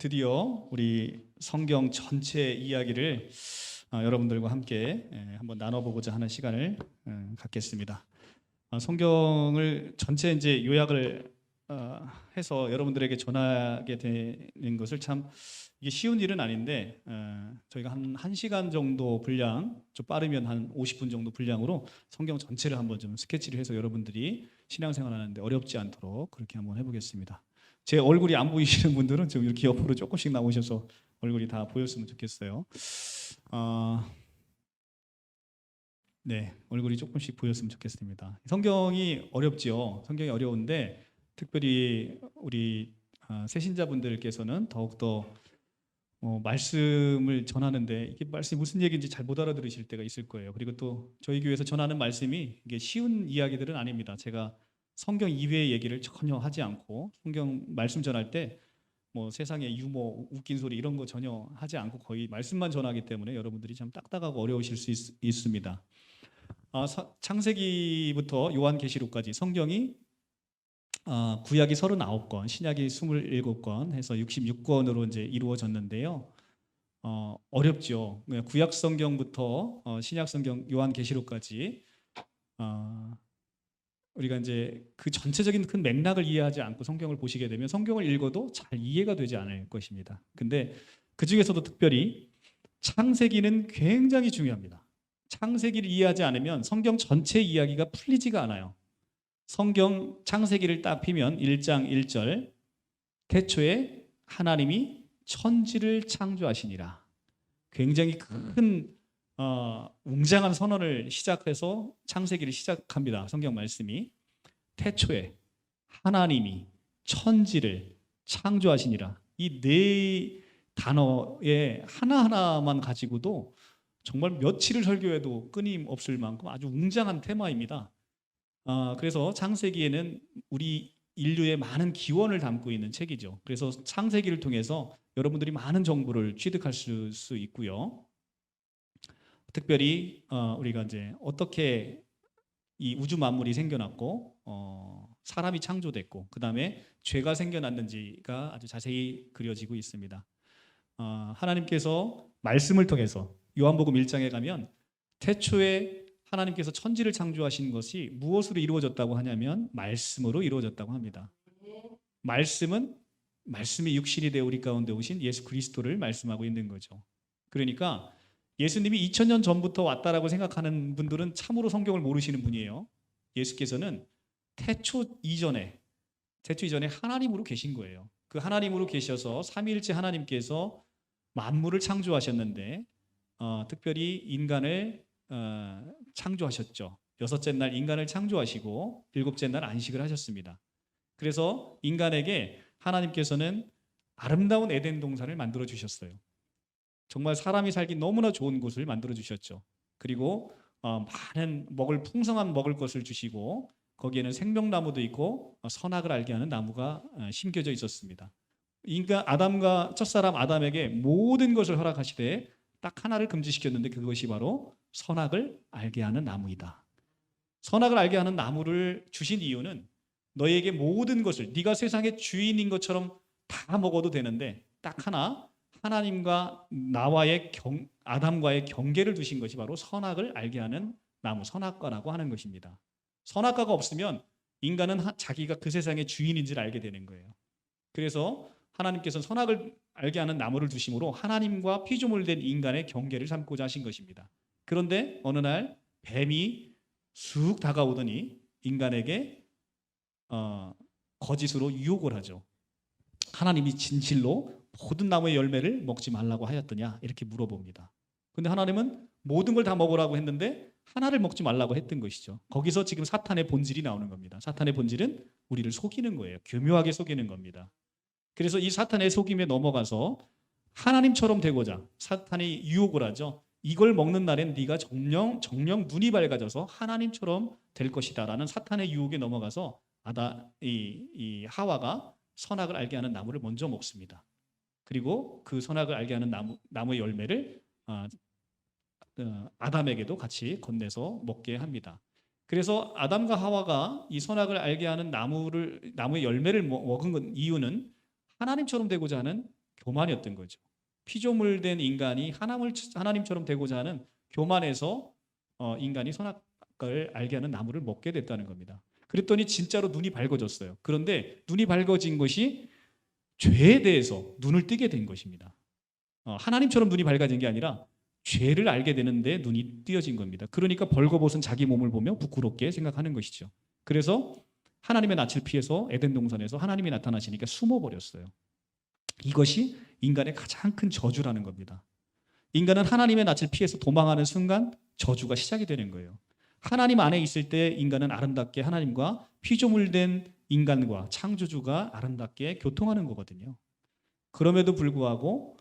드디어 우리 성경 전체 이야기를 여러분들과 함께 한번 나눠보고자 하는 시간을 갖겠습니다. 성경을 전체 이제 요약을 해서 여러분들에게 전하게 되는 것을 참 이게 쉬운 일은 아닌데 저희가 한 1시간 정도 분량, 좀 빠르면 한 50분 정도 분량으로 성경 전체를 한번 좀 스케치를 해서 여러분들이 신앙생활 하는데 어렵지 않도록 그렇게 한번 해보겠습니다. 제 얼굴이 안 보이시는 분들은 좀 이렇게 옆으로 조금씩 나오셔서 얼굴이 다 보였으면 좋겠어요. 네, 얼굴이 조금씩 보였으면 좋겠습니다. 성경이 어렵지요. 성경이 어려운데 특별히 우리 새신자분들께서는 더욱더 말씀을 전하는데 이게 말씀이 무슨 얘기인지 잘 못 알아들으실 때가 있을 거예요. 그리고 또 저희 교회에서 전하는 말씀이 이게 쉬운 이야기들은 아닙니다. 제가 성경 이외의 얘기를 전혀 하지 않고 성경 말씀 전할 때 뭐 세상의 유머, 웃긴 소리 이런 거 전혀 하지 않고 거의 말씀만 전하기 때문에 여러분들이 참 딱딱하고 어려우실 수 있습니다. 창세기부터 요한계시록까지 성경이 구약이 39권, 신약이 27권 해서 66권으로 이제 이루어졌는데요. 어렵죠. 구약 성경부터 신약 성경 요한계시록까지 우리가 이제 그 전체적인 큰 맥락을 이해하지 않고 성경을 보시게 되면 성경을 읽어도 잘 이해가 되지 않을 것입니다. 근데 그 중에서도 특별히 창세기는 굉장히 중요합니다. 창세기를 이해하지 않으면 성경 전체 이야기가 풀리지가 않아요. 성경 창세기를 딱 피면 1장 1절 태초에 하나님이 천지를 창조하시니라. 굉장히 큰 웅장한 선언을 시작해서 창세기를 시작합니다. 성경 말씀이 태초에 하나님이 천지를 창조하시니라. 이 네 단어의 하나하나만 가지고도 정말 며칠을 설교해도 끊임없을 만큼 아주 웅장한 테마입니다. 그래서 창세기에는 우리 인류의 많은 기원을 담고 있는 책이죠. 그래서 창세기를 통해서 여러분들이 많은 정보를 취득할 수 있고요. 특별히 우리가 이제 어떻게 이 우주 만물이 생겨났고 사람이 창조됐고 그 다음에 죄가 생겨났는지가 아주 자세히 그려지고 있습니다. 하나님께서 말씀을 통해서 요한복음 1장에 가면 태초에 하나님께서 천지를 창조하신 것이 무엇으로 이루어졌다고 하냐면 말씀으로 이루어졌다고 합니다. 말씀이 육신이 되어 우리 가운데 오신 예수 그리스도를 말씀하고 있는 거죠. 그러니까 예수님이 2000년 전부터 왔다라고 생각하는 분들은 참으로 성경을 모르시는 분이에요. 예수께서는 태초 이전에 하나님으로 계신 거예요. 그 하나님으로 계셔서 삼위일체 하나님께서 만물을 창조하셨는데 특별히 인간을 창조하셨죠. 6째 날 인간을 창조하시고 7째 날 안식을 하셨습니다. 그래서 인간에게 하나님께서는 아름다운 에덴 동산을 만들어 주셨어요. 정말 사람이 살기 너무나 좋은 곳을 만들어 주셨죠. 그리고 많은 풍성한 먹을 것을 주시고 거기에는 생명나무도 있고 선악을 알게 하는 나무가 심겨져 있었습니다. 인간 첫사람 아담에게 모든 것을 허락하시되 딱 하나를 금지시켰는데 그것이 바로 선악을 알게 하는 나무이다. 선악을 알게 하는 나무를 주신 이유는 너에게 모든 것을 네가 세상의 주인인 것처럼 다 먹어도 되는데 딱 하나 하나님과 아담과의 경계를 두신 것이 바로 선악을 알게 하는 나무, 선악과라고 하는 것입니다. 선악과가 없으면 인간은 자기가 그 세상의 주인인지를 알게 되는 거예요. 그래서 하나님께서는 선악을 알게 하는 나무를 두심으로 하나님과 피조물된 인간의 경계를 삼고자 하신 것입니다. 그런데 어느 날 뱀이 쑥 다가오더니 인간에게 거짓으로 유혹을 하죠. 하나님이 진실로 모든 나무의 열매를 먹지 말라고 하였더냐 이렇게 물어봅니다. 근데 하나님은 모든 걸 다 먹으라고 했는데 하나를 먹지 말라고 했던 것이죠. 거기서 지금 사탄의 본질이 나오는 겁니다. 사탄의 본질은 우리를 속이는 거예요. 교묘하게 속이는 겁니다. 그래서 이 사탄의 속임에 넘어가서 하나님처럼 되고자 사탄이 유혹을 하죠. 이걸 먹는 날엔 네가 정령 눈이 밝아져서 하나님처럼 될 것이다 라는 사탄의 유혹에 넘어가서 이 하와가 선악을 알게 하는 나무를 먼저 먹습니다. 그리고 그 선악을 알게 하는 나무의 열매를 아담에게도 같이 건네서 먹게 합니다. 그래서 아담과 하와가 이 선악을 알게 하는 나무의 열매를 먹은 이유는 하나님처럼 되고자 하는 교만이었던 거죠. 피조물된 인간이 하나님처럼 되고자 하는 교만에서 인간이 선악과를 알게 하는 나무를 먹게 됐다는 겁니다. 그랬더니 진짜로 눈이 밝아졌어요. 그런데 눈이 밝아진 것이 죄에 대해서 눈을 뜨게 된 것입니다. 하나님처럼 눈이 밝아진 게 아니라 죄를 알게 되는데 눈이 띄어진 겁니다. 그러니까 벌거벗은 자기 몸을 보며 부끄럽게 생각하는 것이죠. 그래서 하나님의 낯을 피해서 에덴 동산에서 하나님이 나타나시니까 숨어버렸어요. 이것이 인간의 가장 큰 저주라는 겁니다. 인간은 하나님의 낯을 피해서 도망하는 순간 저주가 시작이 되는 거예요. 하나님 안에 있을 때 인간은 아름답게 하나님과 피조물된 인간과 창조주가 아름답게 교통하는 거거든요. 그럼에도 불구하고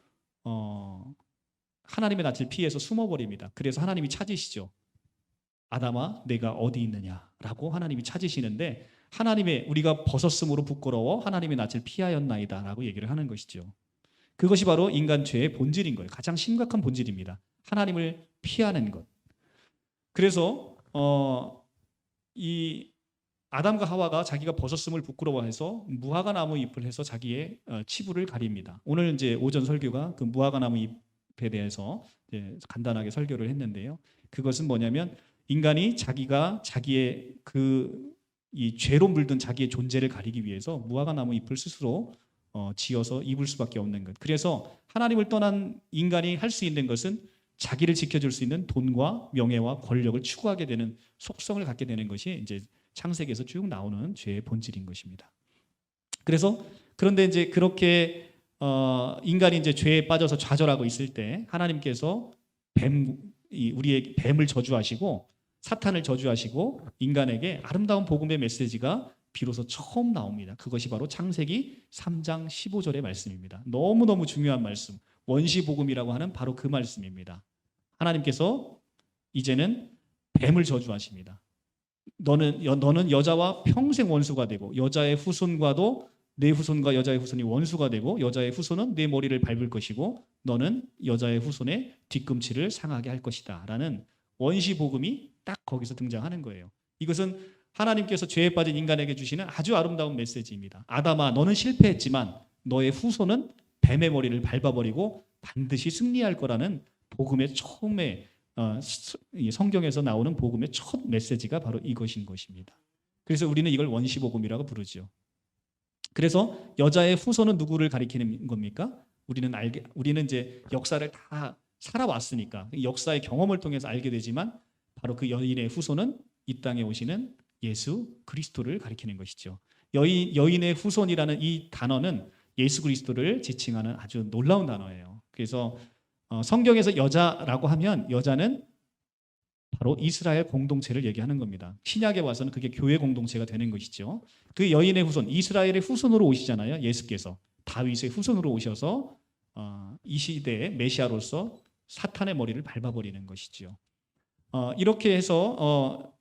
하나님의 낯을 피해서 숨어버립니다. 그래서 하나님이 찾으시죠. 아담아 내가 어디 있느냐라고 하나님이 찾으시는데 하나님의 우리가 벗었으므로 부끄러워 하나님의 낯을 피하였나이다 라고 얘기를 하는 것이죠. 그것이 바로 인간 죄의 본질인 거예요. 가장 심각한 본질입니다. 하나님을 피하는 것. 그래서 이 아담과 하와가 자기가 벗었음을 부끄러워해서 무화과 나무 잎을 해서 자기의 치부를 가립니다. 오늘 이제 오전 설교가 그 무화과 나무 잎에 대해서 이제 간단하게 설교를 했는데요. 그것은 뭐냐면 인간이 자기가 자기의 이 죄로 물든 자기의 존재를 가리기 위해서 무화과 나무 잎을 스스로 지어서 입을 수밖에 없는 것. 그래서 하나님을 떠난 인간이 할 수 있는 것은 자기를 지켜줄 수 있는 돈과 명예와 권력을 추구하게 되는 속성을 갖게 되는 것이 이제 창세기에서 쭉 나오는 죄의 본질인 것입니다. 그런데 이제 그렇게 인간이 이제 죄에 빠져서 좌절하고 있을 때 하나님께서 우리의 뱀을 저주하시고 사탄을 저주하시고 인간에게 아름다운 복음의 메시지가 비로소 처음 나옵니다. 그것이 바로 창세기 3장 15절의 말씀입니다. 너무너무 중요한 말씀, 원시복음이라고 하는 바로 그 말씀입니다. 하나님께서 이제는 뱀을 저주하십니다. 너는 여자와 평생 원수가 되고 여자의 후손과도 내 후손과 여자의 후손이 원수가 되고 여자의 후손은 내 머리를 밟을 것이고 너는 여자의 후손의 뒤꿈치를 상하게 할 것이다 라는 원시복음이 딱 거기서 등장하는 거예요. 이것은 하나님께서 죄에 빠진 인간에게 주시는 아주 아름다운 메시지입니다. 아담아 너는 실패했지만 너의 후손은 뱀의 머리를 밟아버리고 반드시 승리할 거라는 복음의 처음에 성경에서 나오는 복음의 첫 메시지가 바로 이것인 것입니다. 그래서 우리는 이걸 원시복음이라고 부르죠. 그래서 여자의 후손은 누구를 가리키는 겁니까? 우리는 이제 역사를 다 살아왔으니까 역사의 경험을 통해서 알게 되지만 바로 그 여인의 후손은 이 땅에 오시는 예수 그리스도를 가리키는 것이죠. 여인의 후손이라는 이 단어는 예수 그리스도를 지칭하는 아주 놀라운 단어예요. 그래서 성경에서 여자라고 하면 여자는 바로 이스라엘 공동체를 얘기하는 겁니다. 신약에 와서는 그게 교회 공동체가 되는 것이죠. 그 여인의 후손, 이스라엘의 후손으로 오시잖아요. 예수께서 다윗의 후손으로 오셔서 이 시대의 메시아로서 사탄의 머리를 밟아버리는 것이죠. 이렇게 해서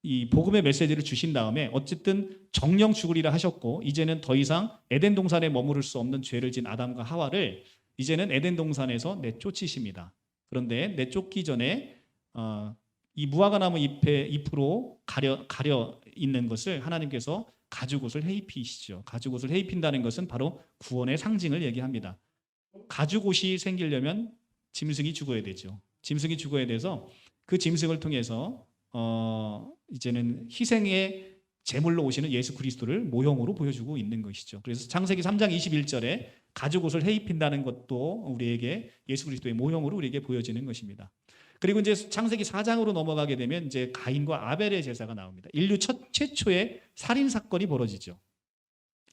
이 복음의 메시지를 주신 다음에 어쨌든 정령 죽으리라 하셨고 이제는 더 이상 에덴 동산에 머무를 수 없는 죄를 진 아담과 하와를 이제는 에덴 동산에서 내쫓으십니다. 그런데 내쫓기 전에 이 무화과 나무 잎으로 가려 있는 것을 하나님께서 가죽옷을 해입히시죠. 가죽옷을 해입힌다는 것은 바로 구원의 상징을 얘기합니다. 가죽옷이 생기려면 짐승이 죽어야 되죠. 짐승이 죽어야 돼서 그 짐승을 통해서 이제는 희생의 제물로 오시는 예수 그리스도를 모형으로 보여주고 있는 것이죠. 그래서 창세기 3장 21절에 가죽옷을 해입힌다는 것도 우리에게 예수 그리스도의 모형으로 우리에게 보여지는 것입니다. 그리고 이제 창세기 4장으로 넘어가게 되면 이제 가인과 아벨의 제사가 나옵니다. 인류 최초의 살인 사건이 벌어지죠.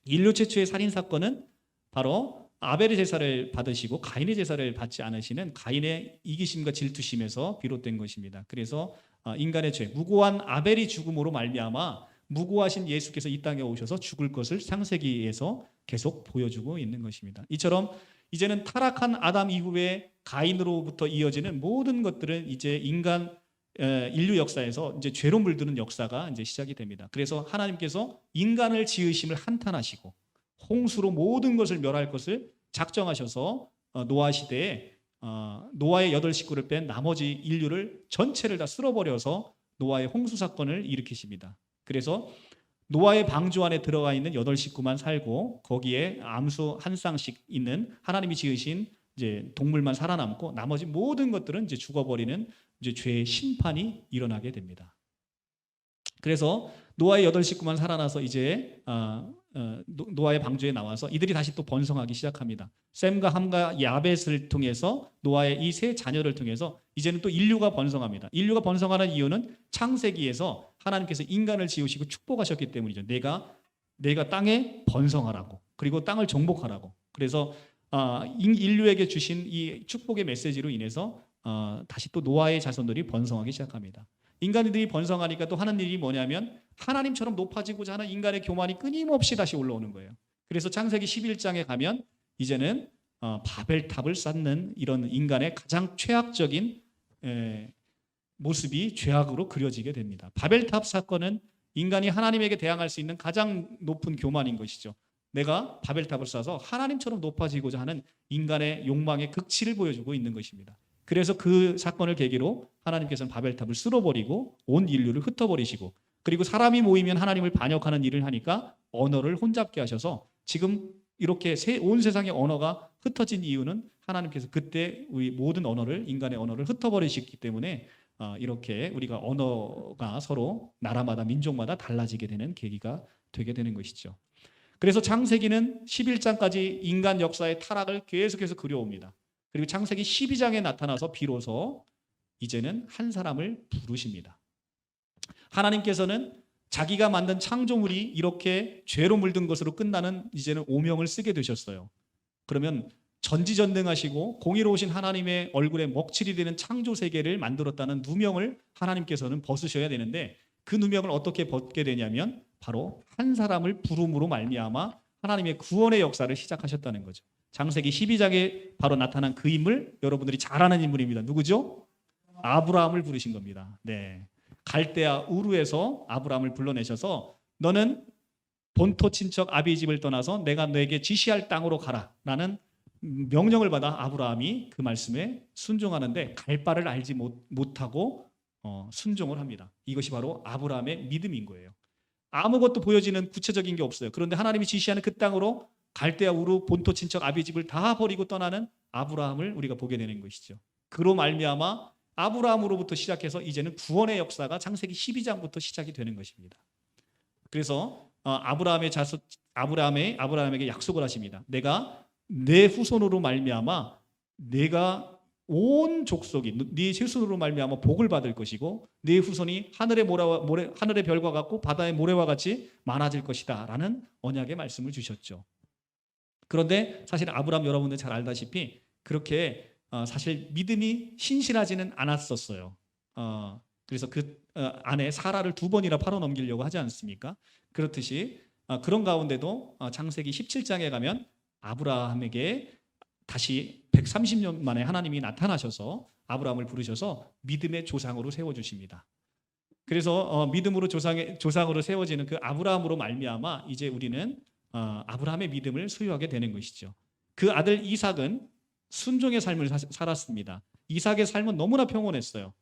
인류 최초의 살인 사건은 바로 아벨의 제사를 받으시고 가인의 제사를 받지 않으시는 가인의 이기심과 질투심에서 비롯된 것입니다. 그래서 인간의 죄, 무고한 아벨이 죽음으로 말미암아 무고하신 예수께서 이 땅에 오셔서 죽을 것을 창세기에서 계속 보여주고 있는 것입니다. 이처럼 이제는 타락한 아담 이후에 가인으로부터 이어지는 모든 것들은 이제 인류 역사에서 이제 죄로 물드는 역사가 이제 시작이 됩니다. 그래서 하나님께서 인간을 지으심을 한탄하시고 홍수로 모든 것을 멸할 것을 작정하셔서 노아 시대에 노아의 8식구를 뺀 나머지 인류를 전체를 다 쓸어버려서 노아의 홍수 사건을 일으키십니다. 그래서 노아의 방주 안에 들어가 있는 8식구만 살고 거기에 암수 한 쌍씩 있는 하나님이 지으신 이제 동물만 살아남고 나머지 모든 것들은 이제 죽어버리는 이제 죄의 심판이 일어나게 됩니다. 그래서 노아의 8식구만 살아나서 이제 노아의 방주에 나와서 이들이 다시 또 번성하기 시작합니다. 셈과 함과 야벳을 통해서 노아의 이 세 자녀를 통해서 이제는 또 인류가 번성합니다. 인류가 번성하는 이유는 창세기에서 하나님께서 인간을 지으시고 축복하셨기 때문이죠. 내가 땅에 번성하라고, 그리고 땅을 정복하라고. 그래서 인류에게 주신 이 축복의 메시지로 인해서 다시 또 노아의 자손들이 번성하기 시작합니다. 인간들이 번성하니까 또 하는 일이 뭐냐면 하나님처럼 높아지고자 하는 인간의 교만이 끊임없이 다시 올라오는 거예요. 그래서 창세기 11장에 가면 이제는 바벨탑을 쌓는 이런 인간의 가장 최악적인 모습이 죄악으로 그려지게 됩니다. 바벨탑 사건은 인간이 하나님에게 대항할 수 있는 가장 높은 교만인 것이죠. 내가 바벨탑을 쌓아서 하나님처럼 높아지고자 하는 인간의 욕망의 극치를 보여주고 있는 것입니다. 그래서 그 사건을 계기로 하나님께서는 바벨탑을 쓸어버리고 온 인류를 흩어버리시고, 그리고 사람이 모이면 하나님을 반역하는 일을 하니까 언어를 혼잡게 하셔서 지금 이렇게 온 세상의 언어가 흩어진 이유는 하나님께서 그때 우리 모든 언어를, 인간의 언어를 흩어버리셨기 때문에 이렇게 우리가 언어가 서로 나라마다 민족마다 달라지게 되는 계기가 되게 되는 것이죠. 그래서 창세기는 11장까지 인간 역사의 타락을 계속해서 그려옵니다. 그리고 창세기 12장에 나타나서 비로소 이제는 한 사람을 부르십니다. 하나님께서는 자기가 만든 창조물이 이렇게 죄로 물든 것으로 끝나는 이제는 오명을 쓰게 되셨어요. 그러면 전지전능하시고 공의로우신 하나님의 얼굴에 먹칠이 되는 창조 세계를 만들었다는 누명을 하나님께서는 벗으셔야 되는데, 그 누명을 어떻게 벗게 되냐면 바로 한 사람을 부름으로 말미암아 하나님의 구원의 역사를 시작하셨다는 거죠. 창세기 12장에 바로 나타난 그 인물, 여러분들이 잘 아는 인물입니다. 누구죠? 아브라함을 부르신 겁니다. 네. 갈대아 우르에서 아브라함을 불러내셔서 너는 본토 친척 아비의 집을 떠나서 내가 너에게 지시할 땅으로 가라 라는 명령을 받아 아브라함이 그 말씀에 순종하는데 갈 바를 알지 못하고 순종을 합니다. 이것이 바로 아브라함의 믿음인 거예요. 아무것도 보여지는 구체적인 게 없어요. 그런데 하나님이 지시하는 그 땅으로 갈대아 우르 본토 친척 아비의 집을 다 버리고 떠나는 아브라함을 우리가 보게 되는 것이죠. 그로 말미암아 아브라함으로부터 시작해서 이제는 구원의 역사가 창세기 12장부터 시작이 되는 것입니다. 그래서 아브라함에게 약속을 하십니다. 내가 내 후손으로 말미암아 내가 온 족속이 네 후손으로 말미암아 복을 받을 것이고 네 후손이 하늘의 별과 같고 바다의 모래와 같이 많아질 것이다라는 언약의 말씀을 주셨죠. 그런데 사실 아브라함 여러분들 잘 알다시피 그렇게 사실 믿음이 신실하지는 않았었어요. 그래서 그 아내 사라를 2번이나 팔아넘기려고 하지 않습니까? 그렇듯이 그런 가운데도 창세기 17장에 가면 아브라함에게 다시 130년 만에 하나님이 나타나셔서 아브라함을 부르셔서 믿음의 조상으로 세워주십니다. 그래서 믿음으로 조상으로 세워지는 그 아브라함으로 말미암아 이제 우리는 아브라함의 믿음을 소유하게 되는 것이죠. 그 아들 이삭은 순종의 삶을 살았습니다. 이삭의 삶은 너무나 평온했어요.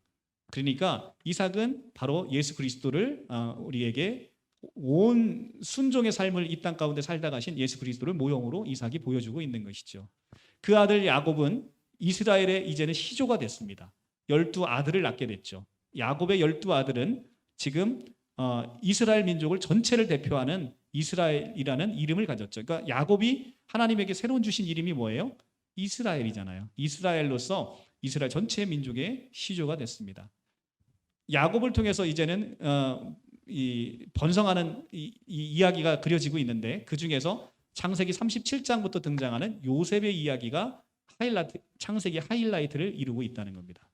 그러니까 이삭은 바로 예수 그리스도를 우리에게 온 순종의 삶을 이 땅 가운데 살다 가신 예수 그리스도를 모형으로 이삭이 보여주고 있는 것이죠. 그 아들 야곱은 이스라엘의 이제는 시조가 됐습니다. 12아들을 낳게 됐죠. 야곱의 12아들은 지금 이스라엘 민족을 전체를 대표하는 이스라엘이라는 이름을 가졌죠. 그러니까 야곱이 하나님에게 새로운 주신 이름이 뭐예요? 이스라엘이잖아요. 이스라엘로서 이스라엘 전체 민족의 시조가 됐습니다. 야곱을 통해서 이제는 이 번성하는 이야기가 그려지고 있는데 그 중에서 창세기 37장부터 등장하는 요셉의 이야기가 창세기 하이라이트를 이루고 있다는 겁니다.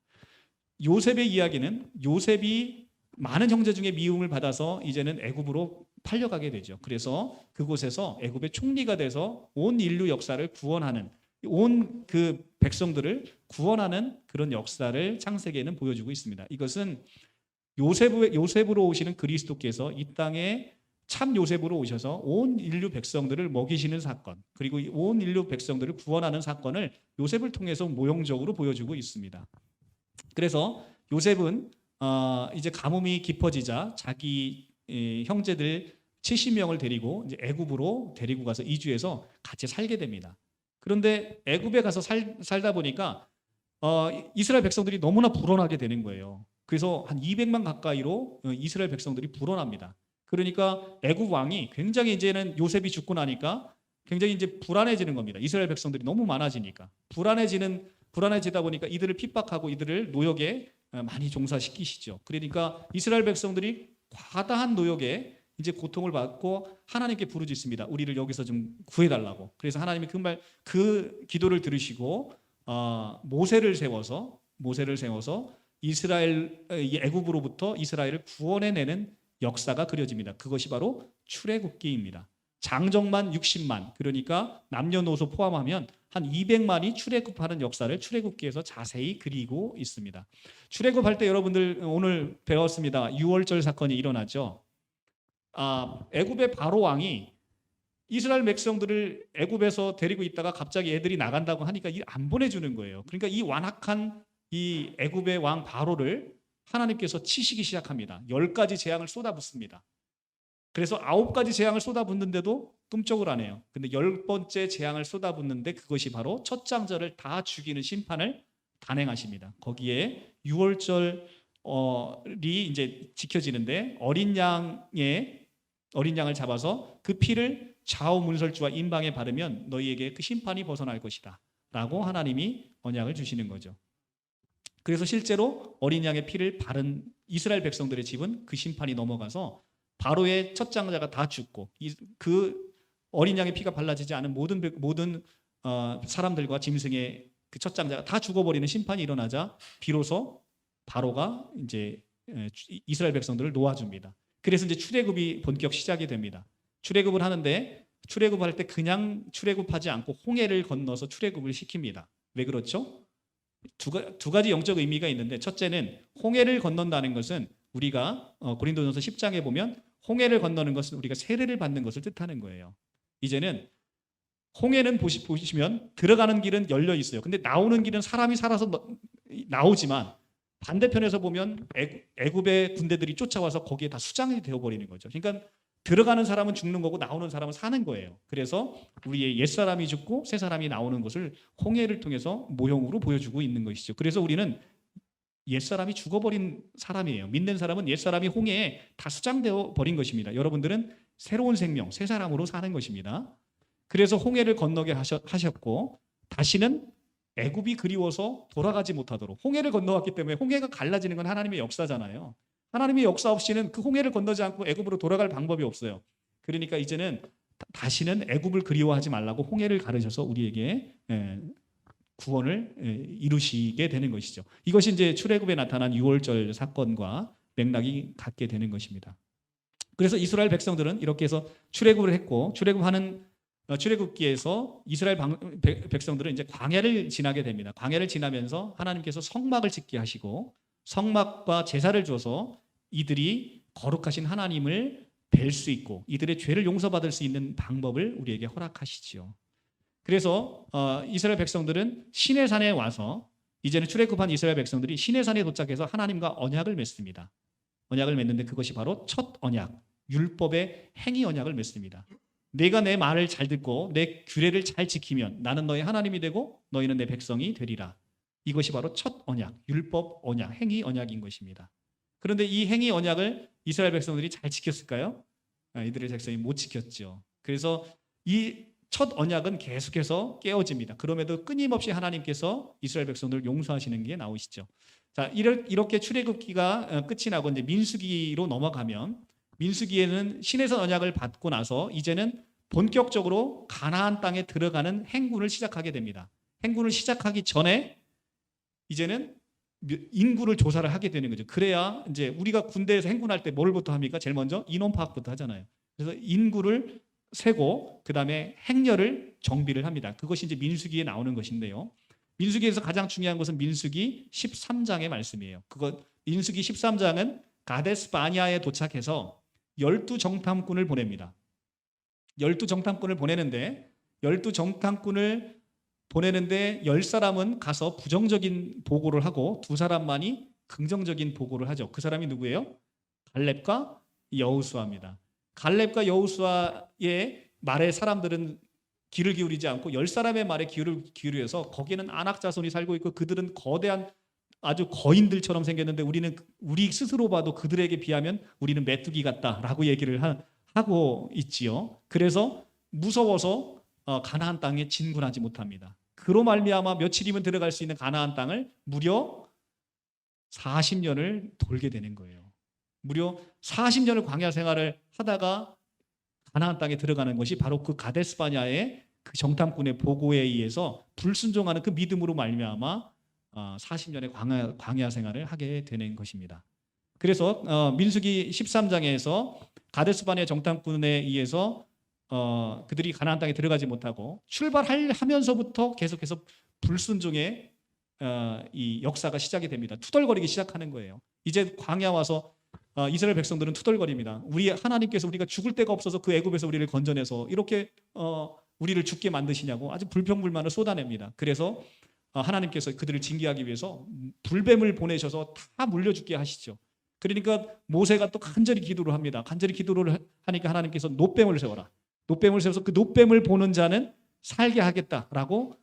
요셉의 이야기는 요셉이 많은 형제 중에 미움을 받아서 이제는 애굽으로 팔려가게 되죠. 그래서 그곳에서 애굽의 총리가 돼서 온 인류 역사를 구원하는, 온 그 백성들을 구원하는 그런 역사를 창세기에는 보여주고 있습니다. 이것은 요셉으로 오시는 그리스도께서 이 땅에 참 요셉으로 오셔서 온 인류 백성들을 먹이시는 사건, 그리고 온 인류 백성들을 구원하는 사건을 요셉을 통해서 모형적으로 보여주고 있습니다. 그래서 요셉은 이제 가뭄이 깊어지자 자기 형제들 70명을 데리고 이제 애굽으로 데리고 가서 이주해서 같이 살게 됩니다. 그런데 애굽에 가서 살다 보니까 이스라엘 백성들이 너무나 불온하게 되는 거예요. 그래서 한 200만 가까이로 이스라엘 백성들이 불온합니다. 그러니까 애굽 왕이 굉장히 이제는 요셉이 죽고 나니까 굉장히 이제 불안해지는 겁니다. 이스라엘 백성들이 너무 많아지니까 불안해지다 보니까 이들을 핍박하고 이들을 노역에 많이 종사시키시죠. 그러니까 이스라엘 백성들이 과다한 노역에 이제 고통을 받고 하나님께 부르짖습니다. 우리를 여기서 좀 구해달라고. 그래서 하나님이 그 기도를 들으시고 모세를 세워서 이스라엘 애굽으로부터 이스라엘을 구원해내는 역사가 그려집니다. 그것이 바로 출애굽기입니다. 장정만 60만, 그러니까 남녀노소 포함하면 한 200만이 출애굽하는 역사를 출애굽기에서 자세히 그리고 있습니다. 출애굽할 때 여러분들 오늘 배웠습니다. 유월절 사건이 일어났죠. 애굽의 바로 왕이 이스라엘 백성들을 애굽에서 데리고 있다가 갑자기 애들이 나간다고 하니까 안 보내주는 거예요. 그러니까 이 완악한 이 애굽의 왕 바로를 하나님께서 치시기 시작합니다. 10가지 재앙을 쏟아붓습니다. 그래서 9가지 재앙을 쏟아붓는데도 끔찍을 안 해요. 근데 10번째 재앙을 쏟아붓는데 그것이 바로 첫 장자를 다 죽이는 심판을 단행하십니다. 거기에 유월절이 이제 지켜지는데 어린 양을 잡아서 그 피를 좌우 문설주와 임방에 바르면 너희에게 그 심판이 벗어날 것이다 라고 하나님이 언약을 주시는 거죠. 그래서 실제로 어린 양의 피를 바른 이스라엘 백성들의 집은 그 심판이 넘어가서 바로의 첫 장자가 다 죽고 그 어린 양의 피가 발라지지 않은 모든 사람들과 짐승의 그 첫 장자가 다 죽어버리는 심판이 일어나자 비로소 바로가 이제 이스라엘 백성들을 놓아줍니다. 그래서 이제 출애굽이 본격 시작이 됩니다. 출애굽을 하는데 출애굽할 때 그냥 출애굽하지 않고 홍해를 건너서 출애굽을 시킵니다. 왜 그렇죠? 두 가지 영적 의미가 있는데 첫째는 홍해를 건넌다는 것은 우리가 고린도전서 10장에 보면 홍해를 건너는 것은 우리가 세례를 받는 것을 뜻하는 거예요. 이제는 홍해는 보시면 들어가는 길은 열려 있어요. 근데 나오는 길은 사람이 살아서 나오지만 반대편에서 보면 애굽의 군대들이 쫓아와서 거기에 다 수장이 되어버리는 거죠. 그러니까 들어가는 사람은 죽는 거고 나오는 사람은 사는 거예요. 그래서 우리의 옛사람이 죽고 새사람이 나오는 것을 홍해를 통해서 모형으로 보여주고 있는 것이죠. 그래서 우리는 옛사람이 죽어버린 사람이에요. 믿는 사람은 옛사람이 홍해에 다 수장되어 버린 것입니다. 여러분들은 새로운 생명, 새 사람으로 사는 것입니다. 그래서 홍해를 건너게 하셨고 다시는 애굽이 그리워서 돌아가지 못하도록 홍해를 건너왔기 때문에 홍해가 갈라지는 건 하나님의 역사잖아요. 하나님의 역사 없이는 그 홍해를 건너지 않고 애굽으로 돌아갈 방법이 없어요. 그러니까 이제는 다시는 애굽을 그리워하지 말라고 홍해를 가르셔서 우리에게 구원을 이루시게 되는 것이죠. 이것이 이제 출애굽에 나타난 유월절 사건과 맥락이 같게 되는 것입니다. 그래서 이스라엘 백성들은 이렇게 해서 출애굽을 했고 출애굽기에서 이스라엘 백성들은 이제 광야를 지나게 됩니다. 광야를 지나면서 하나님께서 성막을 짓게 하시고 성막과 제사를 줘서 이들이 거룩하신 하나님을 뵐 수 있고 이들의 죄를 용서받을 수 있는 방법을 우리에게 허락하시지요. 그래서 이스라엘 백성들은 시내산에 와서 이제는 출애굽한 이스라엘 백성들이 시내산에 도착해서 하나님과 언약을 맺습니다. 언약을 맺는데 그것이 바로 첫 언약, 율법의 행위 언약을 맺습니다. 내가 내 말을 잘 듣고 내 규례를 잘 지키면 나는 너의 하나님이 되고 너희는 내 백성이 되리라. 이것이 바로 첫 언약, 율법 언약, 행위 언약인 것입니다. 그런데 이 행위 언약을 이스라엘 백성들이 잘 지켰을까요? 이들의 백성이 못 지켰죠. 그래서 이 첫 언약은 계속해서 깨어집니다. 그럼에도 끊임없이 하나님께서 이스라엘 백성들을 용서하시는 게 나오시죠. 자, 이렇게 출애굽기가 끝이 나고 이제 민수기로 넘어가면 민수기에는 신에서 언약을 받고 나서 이제는 본격적으로 가나안 땅에 들어가는 행군을 시작하게 됩니다. 행군을 시작하기 전에 이제는 인구를 조사를 하게 되는 거죠. 그래야 이제 우리가 군대에서 행군할 때 뭘부터 합니까? 제일 먼저 인원 파악부터 하잖아요. 그래서 인구를 세고 그다음에 행렬을 정비를 합니다. 그것이 이제 민수기에 나오는 것인데요. 민수기에서 가장 중요한 것은 민수기 13장의 말씀이에요. 민수기 13장은 가데스 바니아에 도착해서 12정탐꾼을 보냅니다. 12정탐꾼을 보내는데 10사람은 가서 부정적인 보고를 하고 2사람만이 긍정적인 보고를 하죠. 그 사람이 누구예요? 갈렙과 여호수아입니다. 갈렙과 여호수아의 말에 사람들은 귀를 기울이지 않고 10사람의 말에 귀를 기울여서 거기에는 아낙 자손이 살고 있고 그들은 거대한 아주 거인들처럼 생겼는데 우리 스스로 봐도 그들에게 비하면 우리는 메뚜기 같다라고 얘기를 하고 있지요. 그래서 무서워서 가나안 땅에 진군하지 못합니다. 그로 말미암아 며칠이면 들어갈 수 있는 가나안 땅을 무려 40년을 돌게 되는 거예요. 무려 40년을 광야 생활을 하다가 가나안 땅에 들어가는 것이 바로 그 가데스 바냐의 그 정탐꾼의 보고에 의해서 불순종하는 그 믿음으로 말미암아 40년의 광야 생활을 하게 되는 것입니다. 그래서 민수기 13장에서 가데스 바냐 정탐꾼에 의해서 그들이 가나안 땅에 들어가지 못하고 출발하면서부터 계속해서 불순종의 이 역사가 시작이 됩니다. 투덜거리기 시작하는 거예요. 이제 광야 와서 이스라엘 백성들은 투덜거립니다. 하나님께서 우리가 죽을 데가 없어서 그 애굽에서 우리를 건져내서 이렇게 우리를 죽게 만드시냐고 아주 불평불만을 쏟아냅니다. 그래서 하나님께서 그들을 징계하기 위해서 불뱀을 보내셔서 다 물려 죽게 하시죠. 그러니까 모세가 또 간절히 기도를 합니다. 간절히 기도를 하니까 하나님께서 놋뱀을 세워라. 놋뱀을 세워서 그 놋뱀을 보는 자는 살게 하겠다라고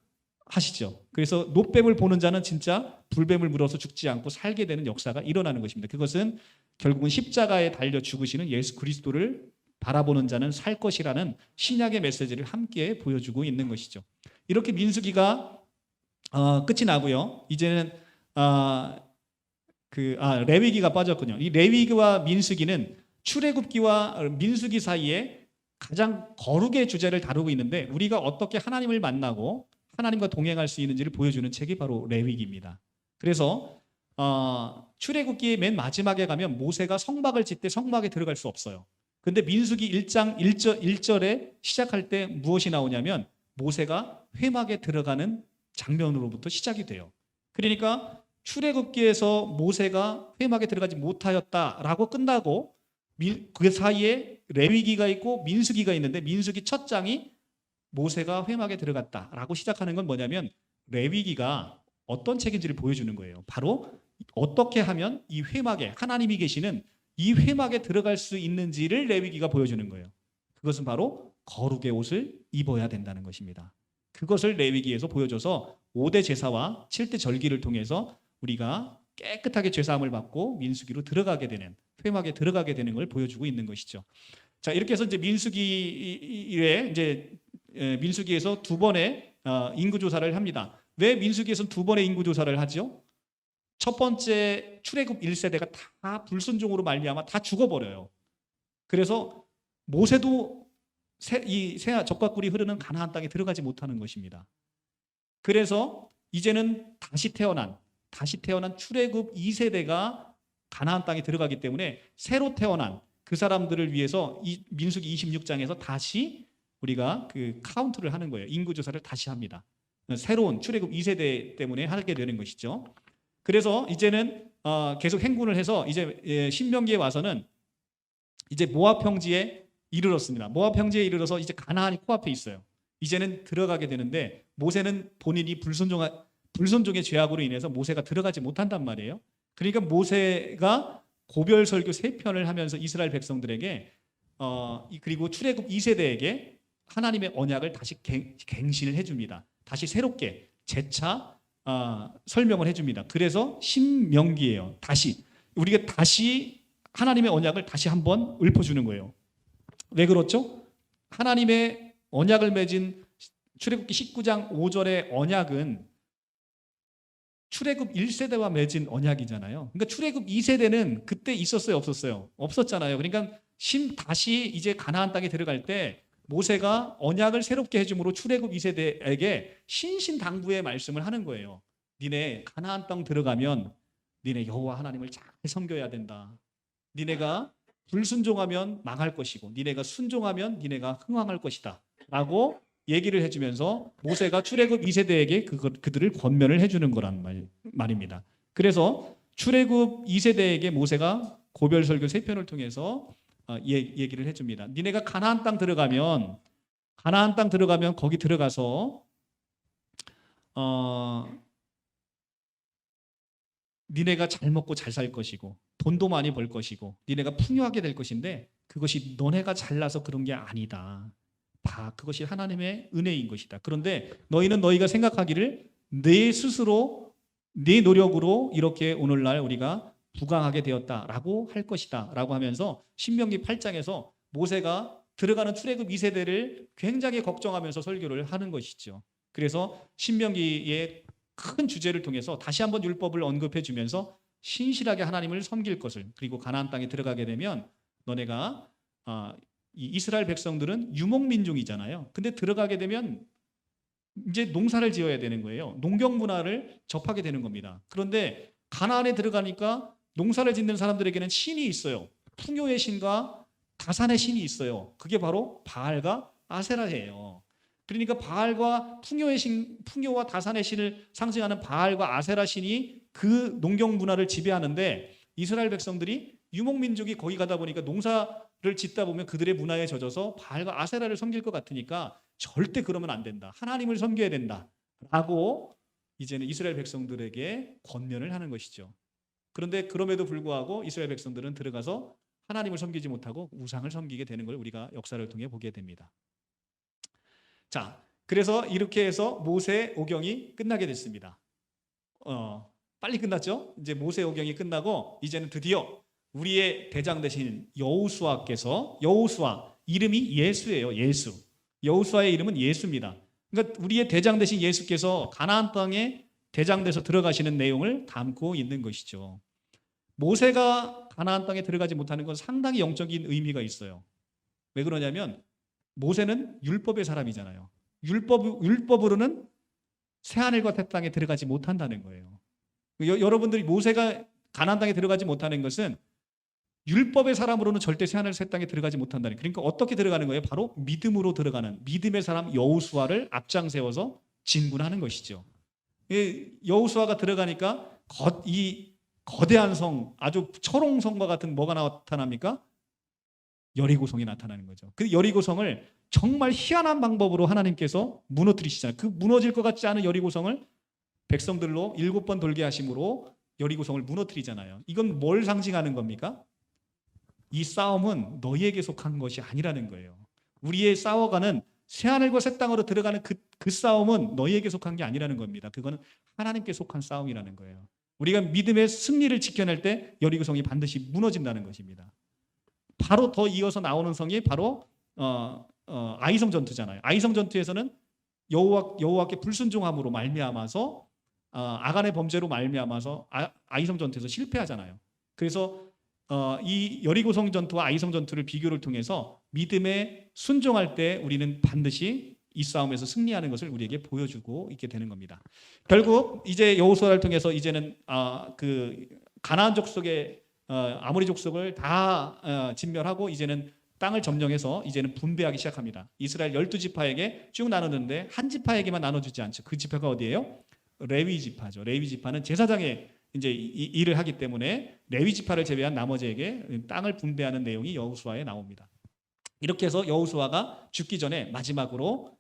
하시죠. 그래서 놋뱀을 보는 자는 진짜 불뱀을 물어서 죽지 않고 살게 되는 역사가 일어나는 것입니다. 그것은 결국은 십자가에 달려 죽으시는 예수 그리스도를 바라보는 자는 살 것이라는 신약의 메시지를 함께 보여주고 있는 것이죠. 이렇게 민수기가 끝이 나고요. 이제는 레위기가 빠졌군요. 이 레위기와 민수기는 출애굽기와 민수기 사이에 가장 거룩의 주제를 다루고 있는데 우리가 어떻게 하나님을 만나고 하나님과 동행할 수 있는지를 보여주는 책이 바로 레위기입니다. 그래서 출애굽기 맨 마지막에 가면 모세가 성막을 짓되 성막에 들어갈 수 없어요. 근데 민수기 1장 1절에 시작할 때 무엇이 나오냐면 모세가 회막에 들어가는 장면으로부터 시작이 돼요. 그러니까 출애굽기에서 모세가 회막에 들어가지 못하였다라고 끝나고 그 사이에 레위기가 있고 민수기가 있는데 민수기 첫 장이 모세가 회막에 들어갔다라고 시작하는 건 뭐냐면 레위기가 어떤 책인지를 보여주는 거예요. 바로 어떻게 하면 이 회막에 하나님이 계시는 이 회막에 들어갈 수 있는지를 레위기가 보여주는 거예요. 그것은 바로 거룩의 옷을 입어야 된다는 것입니다. 그것을 레위기에서 보여줘서 5대 제사와 7대 절기를 통해서 우리가 깨끗하게 죄사함을 받고 민수기로 들어가게 되는 회막에 들어가게 되는 걸 보여주고 있는 것이죠. 자, 이렇게 해서 이제 민수기에서 두 번의 인구 조사를 합니다. 왜 민수기에서는 두 번의 인구 조사를 하죠? 첫 번째 출애굽 1세대가 다 불순종으로 말미암아 다 죽어버려요. 그래서 모세도 이 젖과 꿀이 흐르는 가나안 땅에 들어가지 못하는 것입니다. 그래서 이제는 다시 태어난 출애굽 2세대가 가나안 땅에 들어가기 때문에 새로 태어난 그 사람들을 위해서 이 민수기 26장에서 다시 우리가 그 카운트를 하는 거예요. 인구조사를 다시 합니다. 새로운 출애굽 2세대 때문에 하게 되는 것이죠. 그래서 이제는 계속 행군을 해서 이제 신명기에 와서는 이제 모압 평지에 이르렀습니다. 모압 평지에 이르러서 이제 가나안이 코앞에 있어요. 이제는 들어가게 되는데 모세는 본인이 불순종의 죄악으로 인해서 모세가 들어가지 못한단 말이에요. 그러니까 모세가 고별 설교 3편을 하면서 이스라엘 백성들에게 그리고 출애굽 2세대에게 하나님의 언약을 다시 갱신을 해줍니다. 다시 새롭게 재차 설명을 해줍니다. 그래서 신명기예요. 우리가 다시 하나님의 언약을 다시 한번 읊어주는 거예요. 왜 그렇죠? 하나님의 언약을 맺은 출애굽기 19장 5절의 언약은 출애굽 1세대와 맺은 언약이잖아요. 그러니까 출애굽 2세대는 그때 있었어요, 없었어요? 없었잖아요. 그러니까 다시 이제 가나안 땅에 들어갈 때 모세가 언약을 새롭게 해줌으로 출애굽 2세대에게 신신당부의 말씀을 하는 거예요. 니네 가나안 땅 들어가면 니네 여호와 하나님을 잘 섬겨야 된다. 니네가 불순종하면 망할 것이고 니네가 순종하면 니네가 흥왕할 것이다 라고 얘기를 해주면서 모세가 출애굽 2세대에게 그들을 권면을 해주는 거란 말입니다. 그래서 출애굽 2세대에게 모세가 고별설교 3편을 통해서 얘기를 해줍니다. 니네가 가나안 땅 들어가면 거기 들어가서 니네가 잘 먹고 잘 살 것이고 돈도 많이 벌 것이고 니네가 풍요하게 될 것인데 그것이 너네가 잘나서 그런 게 아니다. 봐, 그것이 하나님의 은혜인 것이다. 그런데 너희는 너희가 생각하기를 내 스스로 내 노력으로 이렇게 오늘날 우리가 부강하게 되었다라고 할 것이다 라고 하면서 신명기 8장에서 모세가 들어가는 출애굽 2세대를 굉장히 걱정하면서 설교를 하는 것이죠. 그래서 신명기의 큰 주제를 통해서 다시 한번 율법을 언급해 주면서 신실하게 하나님을 섬길 것을, 그리고 가나안 땅에 들어가게 되면 너네가 이 이스라엘 백성들은 유목민족이잖아요. 근데 들어가게 되면 이제 농사를 지어야 되는 거예요. 농경 문화를 접하게 되는 겁니다. 그런데 가나안에 들어가니까 농사를 짓는 사람들에게는 신이 있어요. 풍요의 신과 다산의 신이 있어요. 그게 바로 바알과 아세라예요. 그러니까 바알과 풍요의 신, 풍요와 다산의 신을 상징하는 바알과 아세라 신이 그 농경 문화를 지배하는데 이스라엘 백성들이 유목민족이 거기 가다 보니까 농사를 짓다 보면 그들의 문화에 젖어서 바알과 아세라를 섬길 것 같으니까 절대 그러면 안 된다. 하나님을 섬겨야 된다. 라고 이제는 이스라엘 백성들에게 권면을 하는 것이죠. 그런데 그럼에도 불구하고 이스라엘 백성들은 들어가서 하나님을 섬기지 못하고 우상을 섬기게 되는 걸 우리가 역사를 통해 보게 됩니다. 자, 그래서 이렇게 해서 모세 오경이 끝나게 됐습니다. 빨리 끝났죠? 이제 모세 오경이 끝나고 이제는 드디어 우리의 대장 되신 여호수아께서, 여호수아 이름이 예수예요. 예수. 여호수아의 이름은 예수입니다. 그러니까 우리의 대장 되신 예수께서 가나안 땅에 대장 돼서 들어가시는 내용을 담고 있는 것이죠. 모세가 가나안 땅에 들어가지 못하는 건 상당히 영적인 의미가 있어요. 왜 그러냐면 모세는 율법의 사람이잖아요. 율법으로는 새하늘과 새 땅에 들어가지 못한다는 거예요. 여러분들이 모세가 가나안 땅에 들어가지 못하는 것은 율법의 사람으로는 절대 새하늘 새 땅에 들어가지 못한다는 거예요. 그러니까 어떻게 들어가는 거예요? 바로 믿음으로 들어가는, 믿음의 사람 여호수아를 앞장 세워서 진군하는 것이죠. 여호수아가 들어가니까 이 거대한 성, 아주 철옹성과 같은 뭐가 나타납니까? 여리고성이 나타나는 거죠. 그 여리고성을 정말 희한한 방법으로 하나님께서 무너뜨리시잖아요. 그 무너질 것 같지 않은 여리고성을 백성들로 7번 돌게 하심으로 여리고성을 무너뜨리잖아요. 이건 뭘 상징하는 겁니까? 이 싸움은 너희에게 속한 것이 아니라는 거예요. 우리의 싸워가는 새하늘과 새 땅으로 들어가는 그 싸움은 너희에게 속한 게 아니라는 겁니다. 그거는 하나님께 속한 싸움이라는 거예요. 우리가 믿음의 승리를 지켜낼 때 여리고성이 반드시 무너진다는 것입니다. 바로 더 이어서 나오는 성이 바로 아이성 전투잖아요. 아이성 전투에서는 여호와께 불순종함으로 말미암아서 아간의 범죄로 말미암아서 아이성 전투에서 실패하잖아요. 그래서 이 여리고성 전투와 아이성 전투를 비교를 통해서 믿음에 순종할 때 우리는 반드시 이 싸움에서 승리하는 것을 우리에게 보여주고 있게 되는 겁니다. 결국 이제 여호수아를 통해서 이제는 그 가나안 족속의 아모리 족속을 다 진멸하고 이제는 땅을 점령해서 이제는 분배하기 시작합니다. 이스라엘 12지파에게 쭉 나누는데 한 지파에게만 나눠주지 않죠. 그 지파가 어디예요? 레위 지파죠. 레위 지파는 제사장의 이제 일을 하기 때문에 레위 지파를 제외한 나머지에게 땅을 분배하는 내용이 여호수아에 나옵니다. 이렇게 해서 여호수아가 죽기 전에 마지막으로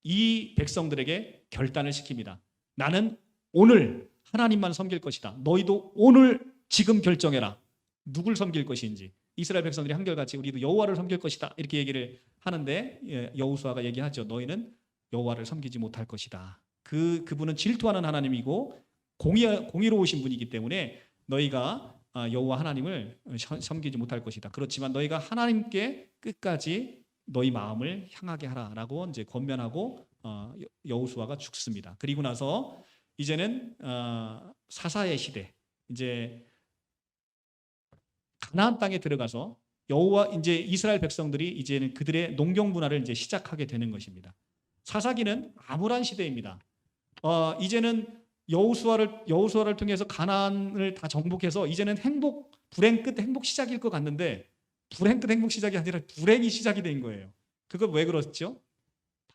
이 백성들에게 결단을 시킵니다. 나는 오늘 하나님만 섬길 것이다. 너희도 오늘 지금 결정해라. 누굴 섬길 것인지. 이스라엘 백성들이 한결같이 우리도 여호와를 섬길 것이다. 이렇게 얘기를 하는데 여호수아가 얘기하죠. 너희는 여호와를 섬기지 못할 것이다. 그분은 질투하는 하나님이고 공의로우신 분이기 때문에 너희가 여호와 하나님을 섬기지 못할 것이다. 그렇지만 너희가 하나님께 끝까지 너희 마음을 향하게 하라라고 이제 권면하고 여호수아가 죽습니다. 그리고 나서 이제는 사사의 시대, 이제 가나안 땅에 들어가서 여호와 이제 이스라엘 백성들이 이제는 그들의 농경 문화를 이제 시작하게 되는 것입니다. 사사기는 암울한 시대입니다. 이제는 여호수아를 통해서 가나안을 다 정복해서 이제는 불행 끝 행복 시작일 것 같는데 불행 끝 행복 시작이 아니라 불행이 시작이 된 거예요. 그건 왜 그렇죠?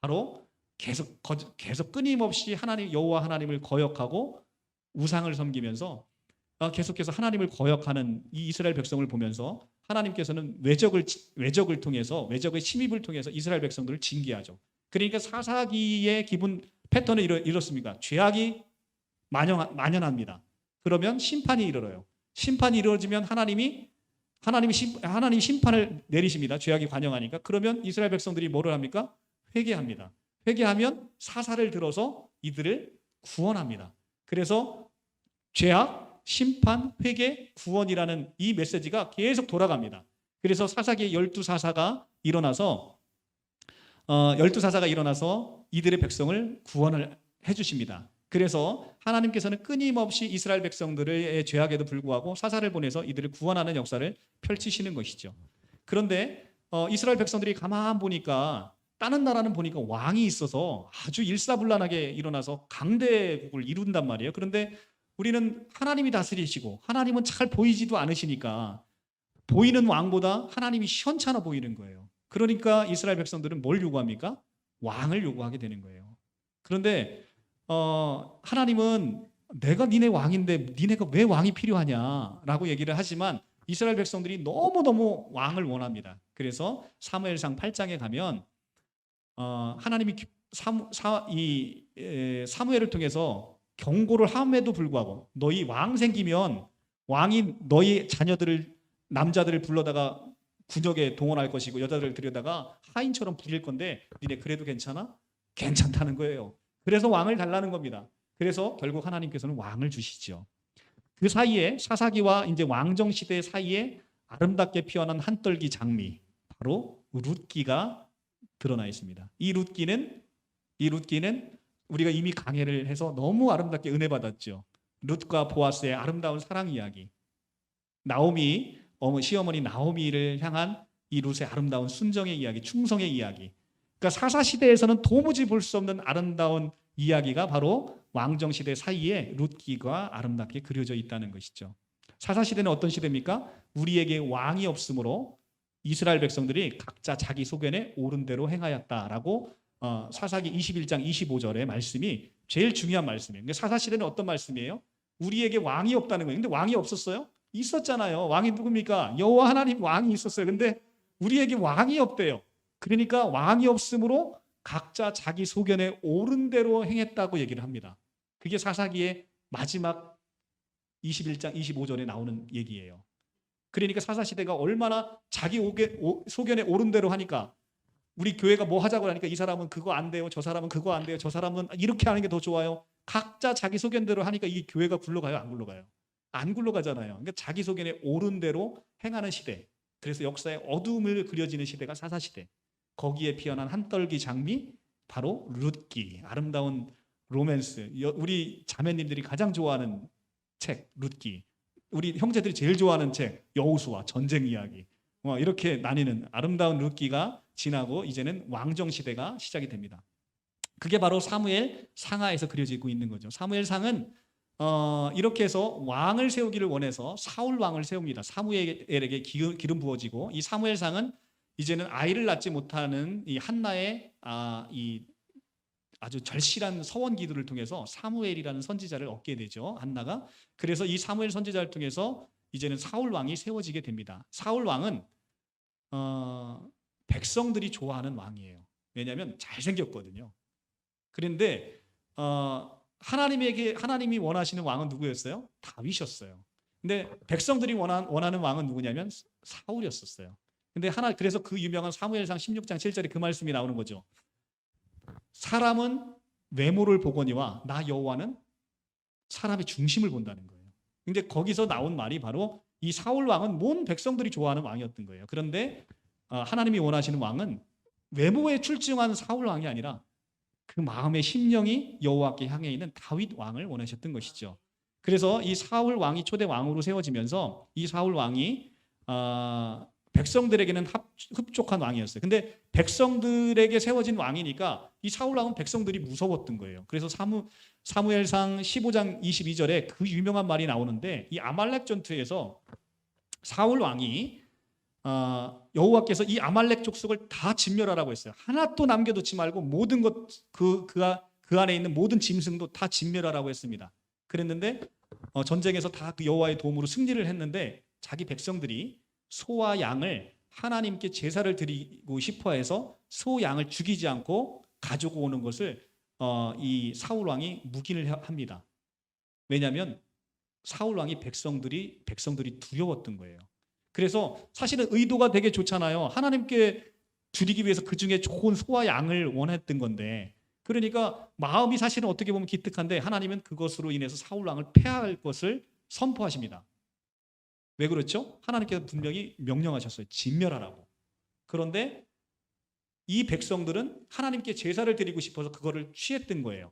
바로 계속 끊임없이 여호와 하나님을 거역하고 우상을 섬기면서 계속해서 하나님을 거역하는 이 이스라엘 백성을 보면서 하나님께서는 외적을 통해서 외적의 침입을 통해서 이스라엘 백성들을 징계하죠. 그러니까 사사기의 기본 패턴은 이렇습니다. 죄악이 만연합니다. 그러면 심판이 이르러요. 심판이 이루어지면 하나님이 심판을 내리십니다. 죄악이 관영하니까. 그러면 이스라엘 백성들이 뭐를 합니까? 회개합니다. 회개하면 사사를 들어서 이들을 구원합니다. 그래서 죄악, 심판, 회개, 구원이라는 이 메시지가 계속 돌아갑니다. 그래서 사사기의 12사사가 일어나서 12사사가 일어나서 이들의 백성을 구원을 해주십니다. 그래서 하나님께서는 끊임없이 이스라엘 백성들의 죄악에도 불구하고 사사를 보내서 이들을 구원하는 역사를 펼치시는 것이죠. 그런데 이스라엘 백성들이 가만 보니까 다른 나라는 보니까 왕이 있어서 아주 일사불란하게 일어나서 강대국을 이룬단 말이에요. 그런데 우리는 하나님이 다스리시고 하나님은 잘 보이지도 않으시니까 보이는 왕보다 하나님이 시원찮아 보이는 거예요. 그러니까 이스라엘 백성들은 뭘 요구합니까? 왕을 요구하게 되는 거예요. 그런데 하나님은 내가 니네 왕인데 니네가 왜 왕이 필요하냐라고 얘기를 하지만 이스라엘 백성들이 너무너무 왕을 원합니다. 그래서 사무엘상 8장에 가면 하나님이 사무엘을 통해서 경고를 함에도 불구하고 너희 왕 생기면 왕이 너희 자녀들을 남자들을 불러다가 군역에 동원할 것이고 여자들을 들여다가 하인처럼 부릴 건데 니네 그래도 괜찮아? 괜찮다는 거예요. 그래서 왕을 달라는 겁니다. 그래서 결국 하나님께서는 왕을 주시죠. 그 사이에 사사기와 이제 왕정 시대 사이에 아름답게 피어난 한떨기 장미, 바로 룻기가 드러나 있습니다. 이 룻기는 우리가 이미 강해를 해서 너무 아름답게 은혜 받았죠. 룻과 보아스의 아름다운 사랑 이야기. 나오미 시어머니 나오미를 향한 이 룻의 아름다운 순정의 이야기, 충성의 이야기. 그러니까 사사 시대에서는 도무지 볼 수 없는 아름다운 이야기가 바로 왕정 시대 사이에 룻기가 아름답게 그려져 있다는 것이죠. 사사 시대는 어떤 시대입니까? 우리에게 왕이 없으므로 이스라엘 백성들이 각자 자기 소견에 옳은 대로 행하였다라고 사사기 21장 25절의 말씀이 제일 중요한 말씀이에요. 그러니까 사사 시대는 어떤 말씀이에요? 우리에게 왕이 없다는 거예요. 근데 왕이 없었어요? 있었잖아요. 왕이 누굽니까? 여호와 하나님 왕이 있었어요. 근데 우리에게 왕이 없대요. 그러니까 왕이 없으므로 각자 자기 소견에 옳은 대로 행했다고 얘기를 합니다. 그게 사사기의 마지막 21장 25절에 나오는 얘기예요. 그러니까 사사시대가 얼마나 자기 소견에 옳은 대로 하니까 우리 교회가 뭐 하자고 하니까 이 사람은 그거 안 돼요. 저 사람은 그거 안 돼요. 저 사람은 이렇게 하는 게 더 좋아요. 각자 자기 소견대로 하니까 이 교회가 굴러가요? 안 굴러가요? 안 굴러가잖아요. 그러니까 자기 소견에 옳은 대로 행하는 시대. 그래서 역사의 어둠을 그려지는 시대가 사사시대. 거기에 피어난 한떨기 장미, 바로 룻기, 아름다운 로맨스. 우리 자매님들이 가장 좋아하는 책, 룻기. 우리 형제들이 제일 좋아하는 책, 여호수아, 전쟁 이야기. 이렇게 나뉘는 아름다운 룻기가 지나고 이제는 왕정 시대가 시작이 됩니다. 그게 바로 사무엘 상하에서 그려지고 있는 거죠. 사무엘 상은 이렇게 해서 왕을 세우기를 원해서 사울 왕을 세웁니다. 사무엘에게 기름 부어지고, 이 사무엘 상은 이제는 아이를 낳지 못하는 이 한나의 이 아주 절실한 서원 기도를 통해서 사무엘이라는 선지자를 얻게 되죠. 한나가. 그래서 이 사무엘 선지자를 통해서 이제는 사울 왕이 세워지게 됩니다. 사울 왕은 백성들이 좋아하는 왕이에요. 왜냐하면 잘생겼거든요. 그런데 하나님이 원하시는 왕은 누구였어요? 다윗이었어요. 근데 백성들이 원하는 왕은 누구냐면 사울이었었어요. 근데 그래서 그 유명한 사무엘상 16장 7절에 그 말씀이 나오는 거죠. 사람은 외모를 보거니와 나 여호와는 사람의 중심을 본다는 거예요. 근데 거기서 나온 말이 바로 이 사울 왕은 온 백성들이 좋아하는 왕이었던 거예요. 그런데 하나님이 원하시는 왕은 외모에 출중한 사울 왕이 아니라 그 마음의 심령이 여호와께 향해 있는 다윗 왕을 원하셨던 것이죠. 그래서 이 사울 왕이 초대 왕으로 세워지면서 이 사울 왕이 백성들에게는 흡족한 왕이었어요. 근데 백성들에게 세워진 왕이니까 이 사울 왕은 백성들이 무서웠던 거예요. 그래서 사무엘상 15장 22절에 그 유명한 말이 나오는데, 이 아말렉 전투에서 사울 왕이 여호와께서 이 아말렉 족속을 다 진멸하라고 했어요. 하나도 남겨두지 말고 모든 것 그 안에 있는 모든 짐승도 다 진멸하라고 했습니다. 그랬는데 전쟁에서 다 그 여호와의 도움으로 승리를 했는데 자기 백성들이 소와 양을 하나님께 제사를 드리고 싶어해서 소 양을 죽이지 않고 가지고 오는 것을 이 사울 왕이 묵인을 합니다. 왜냐하면 사울 왕이 백성들이 두려웠던 거예요. 그래서 사실은 의도가 되게 좋잖아요. 하나님께 드리기 위해서 그 중에 좋은 소와 양을 원했던 건데, 그러니까 마음이 사실은 어떻게 보면 기특한데 하나님은 그것으로 인해서 사울 왕을 폐할 것을 선포하십니다. 왜 그렇죠? 하나님께서 분명히 명령하셨어요. 진멸하라고. 그런데 이 백성들은 하나님께 제사를 드리고 싶어서 그거를 취했던 거예요.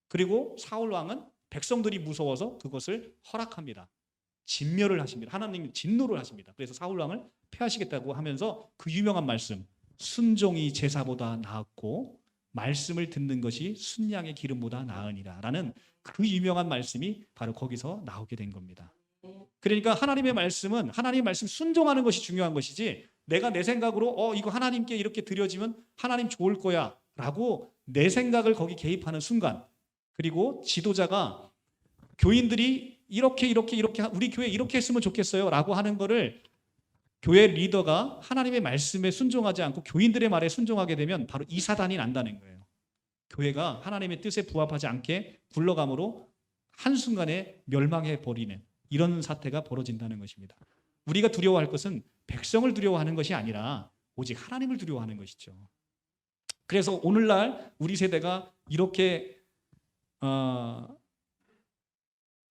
그리고 사울 왕은 백성들이 무서워서 그것을 허락합니다. 진멸을 하십니다. 하나님이 진노를 하십니다. 그래서 사울 왕을 폐하시겠다고 하면서 그 유명한 말씀, 순종이 제사보다 나았고 말씀을 듣는 것이 순양의 기름보다 나으니라 라는 그 유명한 말씀이 바로 거기서 나오게 된 겁니다. 그러니까 하나님의 말씀은 하나님의 말씀 순종하는 것이 중요한 것이지, 내가 내 생각으로 이거 하나님께 이렇게 드려지면 하나님 좋을 거야 라고 내 생각을 거기 개입하는 순간, 그리고 지도자가 교인들이 이렇게 우리 교회 이렇게 했으면 좋겠어요 라고 하는 거를 교회 리더가 하나님의 말씀에 순종하지 않고 교인들의 말에 순종하게 되면 바로 이 사단이 난다는 거예요. 교회가 하나님의 뜻에 부합하지 않게 굴러감으로 한순간에 멸망해 버리는 이런 사태가 벌어진다는 것입니다. 우리가 두려워할 것은 백성을 두려워하는 것이 아니라 오직 하나님을 두려워하는 것이죠. 그래서 오늘날 우리 세대가 이렇게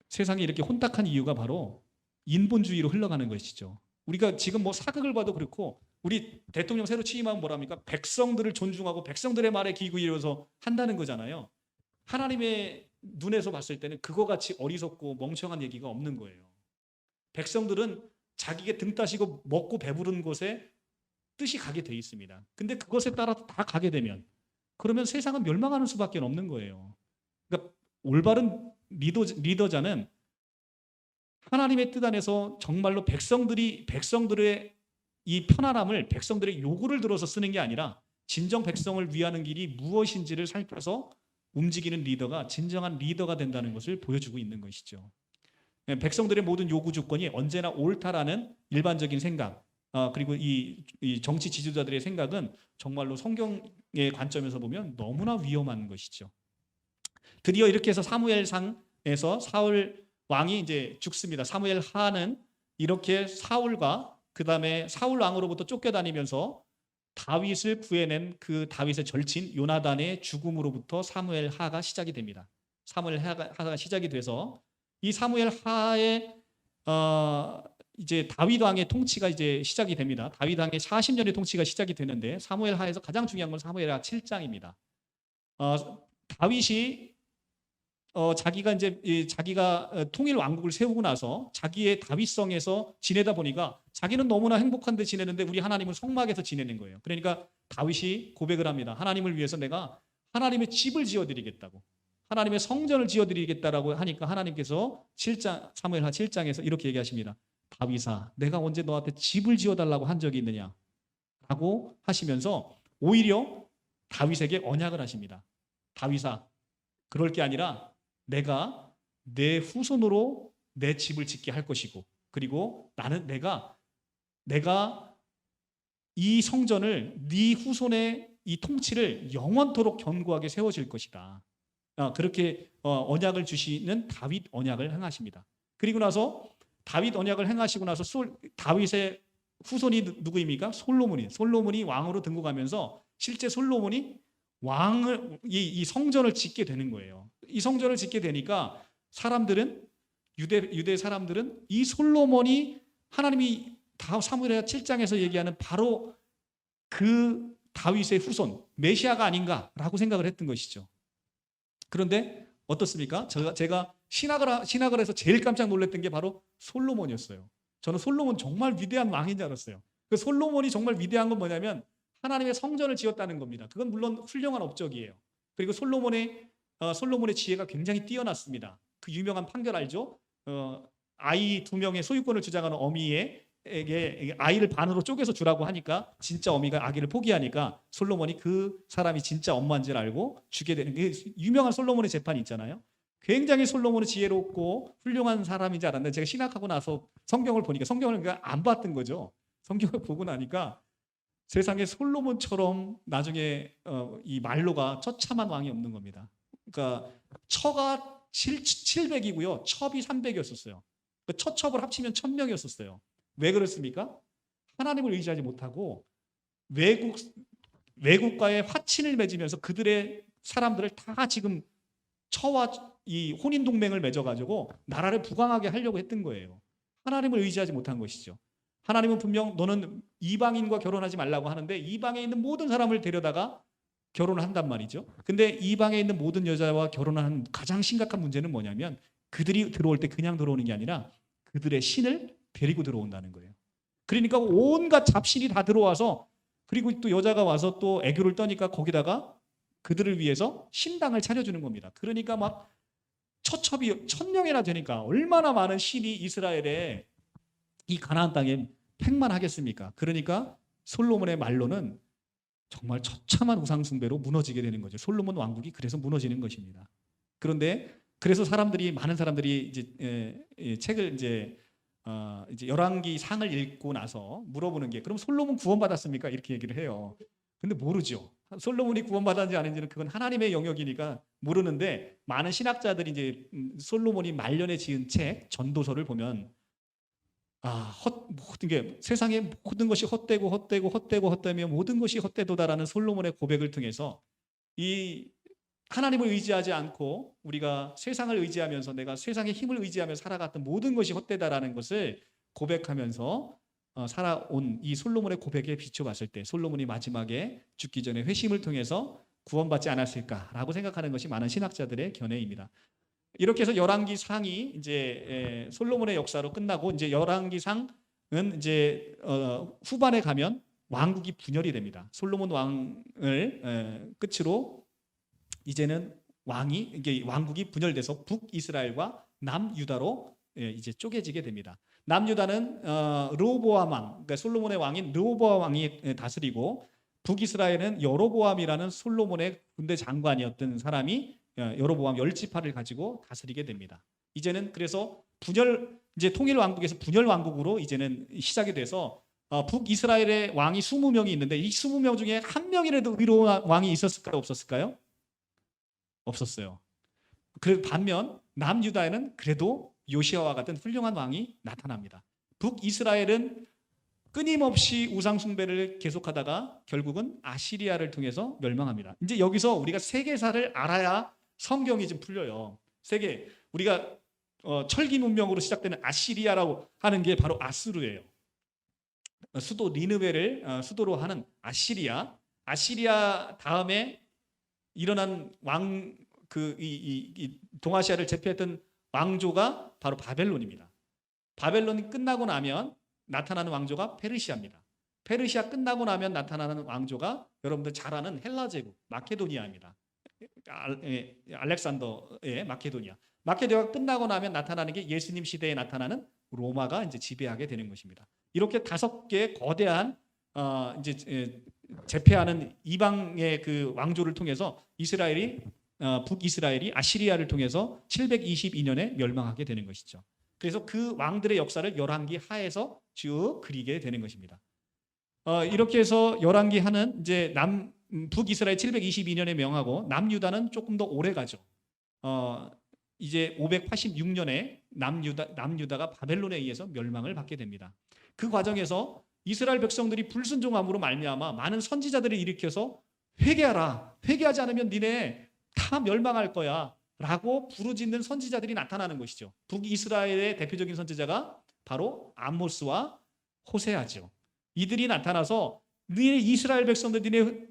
세상이 이렇게 혼탁한 이유가 바로 인본주의로 흘러가는 것이죠. 우리가 지금 뭐 사극을 봐도 그렇고, 우리 대통령 새로 취임하면 뭐랍니까? 백성들을 존중하고 백성들의 말에 귀 기울여서 한다는 거잖아요. 하나님의 눈에서 봤을 때는 그거 같이 어리석고 멍청한 얘기가 없는 거예요. 백성들은 자기가 등 따시고 먹고 배부른 곳에 뜻이 가게 돼 있습니다. 근데 그것에 따라 다 가게 되면 그러면 세상은 멸망하는 수밖에 없는 거예요. 그러니까 올바른 리더자는 하나님의 뜻 안에서 정말로 백성들의 이 편안함을 백성들의 요구를 들어서 쓰는 게 아니라 진정 백성을 위하는 길이 무엇인지를 살펴서 움직이는 리더가 진정한 리더가 된다는 것을 보여주고 있는 것이죠. 백성들의 모든 요구 조건이 언제나 옳다라는 일반적인 생각, 그리고 이 정치 지도자들의 생각은 정말로 성경의 관점에서 보면 너무나 위험한 것이죠. 드디어 이렇게 해서 사무엘상에서 사울 왕이 이제 죽습니다. 사무엘 하는 이렇게 사울과 그 다음에 사울 왕으로부터 쫓겨다니면서 다윗을 구해낸 그 다윗의 절친 요나단의 죽음으로부터 사무엘 하가 시작이 됩니다. 사무엘 하가 시작이 돼서 이 사무엘 하의 이제 다윗 왕의 통치가 이제 시작이 됩니다. 다윗 왕의 40년의 통치가 시작이 되는데 사무엘 하에서 가장 중요한 건 사무엘 하 7장입니다. 다윗이 자기가 이제 자기가 통일 왕국을 세우고 나서 자기의 다윗성에서 지내다 보니까 자기는 너무나 행복한데 지내는데 우리 하나님은 성막에서 지내는 거예요. 그러니까 다윗이 고백을 합니다. 하나님을 위해서 내가 하나님의 집을 지어드리겠다고, 하나님의 성전을 지어드리겠다라고 하니까 하나님께서 7장 사무엘하 7장에서 이렇게 얘기하십니다. 다윗아, 내가 언제 너한테 집을 지어달라고 한 적이 있느냐? 라고 하시면서 오히려 다윗에게 언약을 하십니다. 다윗아, 그럴 게 아니라 내가 내 후손으로 내 집을 짓게 할 것이고, 그리고 내가 이 성전을 네 후손의 이 통치를 영원토록 견고하게 세워질 것이다. 그렇게 언약을 주시는 다윗 언약을 행하십니다. 그리고 나서 다윗 언약을 행하시고 나서 다윗의 후손이 누구입니까? 솔로몬이 왕으로 등극하면서 실제 솔로몬이 이 성전을 짓게 되는 거예요. 이 성전을 짓게 되니까 사람들은 유대 사람들은 이 솔로몬이 하나님이 사무엘하 7장에서 얘기하는 바로 그 다윗의 후손 메시아가 아닌가라고 생각을 했던 것이죠. 그런데 어떻습니까? 제가 신학을 해서 제일 깜짝 놀랐던 게 바로 솔로몬이었어요. 저는 솔로몬 정말 위대한 왕인 줄 알았어요. 그 솔로몬이 정말 위대한 건 뭐냐면 하나님의 성전을 지었다는 겁니다. 그건 물론 훌륭한 업적이에요. 그리고 솔로몬의 지혜가 굉장히 뛰어났습니다. 그 유명한 판결 알죠? 아이 2명의 소유권을 주장하는 어미에게 아이를 반으로 쪼개서 주라고 하니까 진짜 어미가 아기를 포기하니까 솔로몬이 그 사람이 진짜 엄마인 줄 알고 주게 되는 게 유명한 솔로몬의 재판이 있잖아요. 굉장히 솔로몬은 지혜롭고 훌륭한 사람인 줄 알았는데 제가 신학하고 나서 성경을 보니까 성경을 안 봤던 거죠. 성경을 보고 나니까 세상에 솔로몬처럼 나중에 이 말로가 처참한 왕이 없는 겁니다. 그러니까 처가 700이고요. 첩이 300이었었어요. 그 처첩을 합치면 1000명이었었어요. 왜 그렇습니까? 하나님을 의지하지 못하고 외국과의 화친을 맺으면서 그들의 사람들을 다 지금 처와 이 혼인 동맹을 맺어가지고 나라를 부강하게 하려고 했던 거예요. 하나님을 의지하지 못한 것이죠. 하나님은 분명 너는 이방인과 결혼하지 말라고 하는데 이방에 있는 모든 사람을 데려다가 결혼을 한단 말이죠. 근데 이방에 있는 모든 여자와 결혼하는 가장 심각한 문제는 뭐냐면 그들이 들어올 때 그냥 들어오는 게 아니라 그들의 신을 데리고 들어온다는 거예요. 그러니까 온갖 잡신이 다 들어와서 그리고 또 여자가 와서 또 애교를 떠니까 거기다가 그들을 위해서 신당을 차려주는 겁니다. 그러니까 막 처첩이 1000명이나 되니까 얼마나 많은 신이 이스라엘에 이 가나안 땅에 팽만하겠습니까? 그러니까 솔로몬의 말로는 정말 처참한 우상 숭배로 무너지게 되는 거죠. 솔로몬 왕국이 그래서 무너지는 것입니다. 그런데 그래서 많은 사람들이 이제 책을 이제 열왕기 상을 읽고 나서 물어보는 게 그럼 솔로몬 구원받았습니까? 이렇게 얘기를 해요. 근데 모르죠. 솔로몬이 구원받았는지 아닌지는 그건 하나님의 영역이니까 모르는데 많은 신학자들이 이제 솔로몬이 말년에 지은 책 전도서를 보면 모든 게 세상에 모든 것이 헛되며 모든 것이 헛되도다라는 솔로몬의 고백을 통해서 이 하나님을 의지하지 않고 우리가 세상을 의지하면서 내가 세상의 힘을 의지하며 살아갔던 모든 것이 헛되다라는 것을 고백하면서 살아온 이 솔로몬의 고백에 비춰봤을 때 솔로몬이 마지막에 죽기 전에 회심을 통해서 구원받지 않았을까라고 생각하는 것이 많은 신학자들의 견해입니다. 이렇게 해서 열왕기상이 이제 솔로몬의 역사로 끝나고 이제 열왕기상은 이제 후반에 가면 왕국이 분열이 됩니다. 솔로몬 왕을 끝으로 이제는 이게 왕국이 분열돼서 북이스라엘과 남유다로 이제 쪼개지게 됩니다. 남유다는 르호보암 왕, 그러니까 솔로몬의 왕인 르호보암 왕이 다스리고 북이스라엘은 여로보암이라는 솔로몬의 군대 장관이었던 사람이 여로보암 10지파를 가지고 다스리게 됩니다. 이제는 그래서 이제 통일 왕국에서 분열 왕국으로 이제는 시작이 돼서 북이스라엘의 왕이 20명이 있는데 이 20명 중에 한 명이라도 의로운 왕이 있었을까요? 없었을까요? 없었어요. 반면 남유다에는 그래도 요시아와 같은 훌륭한 왕이 나타납니다. 북이스라엘은 끊임없이 우상 숭배를 계속하다가 결국은 아시리아를 통해서 멸망합니다. 이제 여기서 우리가 세계사를 알아야 성경이 좀 풀려요. 우리가 철기 문명으로 시작되는 아시리아라고 하는 게 바로 아수르예요. 수도 니느웨를 수도로 하는 아시리아 다음에 일어난 이 동아시아를 제패했던 왕조가 바로 바벨론입니다. 바벨론이 끝나고 나면 나타나는 왕조가 페르시아입니다. 페르시아 끝나고 나면 나타나는 왕조가 여러분들 잘 아는 헬라 제국 마케도니아입니다. 알렉산더의 마케도니아. 마케도니아가 끝나고 나면 나타나는 게 예수님 시대에 나타나는 로마가 이제 지배하게 되는 것입니다. 이렇게 5개의 거대한 이제 제패하는 이방의 그 왕조를 통해서 북이스라엘이 아시리아를 통해서 722년에 멸망하게 되는 것이죠. 그래서 그 왕들의 역사를 열왕기 하에서 쭉 그리게 되는 것입니다. 이렇게 해서 열왕기 하는 이제 북이스라엘 722년에 명하고 남유다는 조금 더 오래 가죠. 이제 586년에 남유다가 바벨론에 의해서 멸망을 받게 됩니다. 그 과정에서 이스라엘 백성들이 불순종함으로 말미암아 많은 선지자들을 일으켜서 회개하라. 회개하지 않으면 니네 다 멸망할 거야. 라고 부르짖는 선지자들이 나타나는 것이죠. 북이스라엘의 대표적인 선지자가 바로 아모스와 호세아죠. 이들이 나타나서 니네 이스라엘 백성들 니네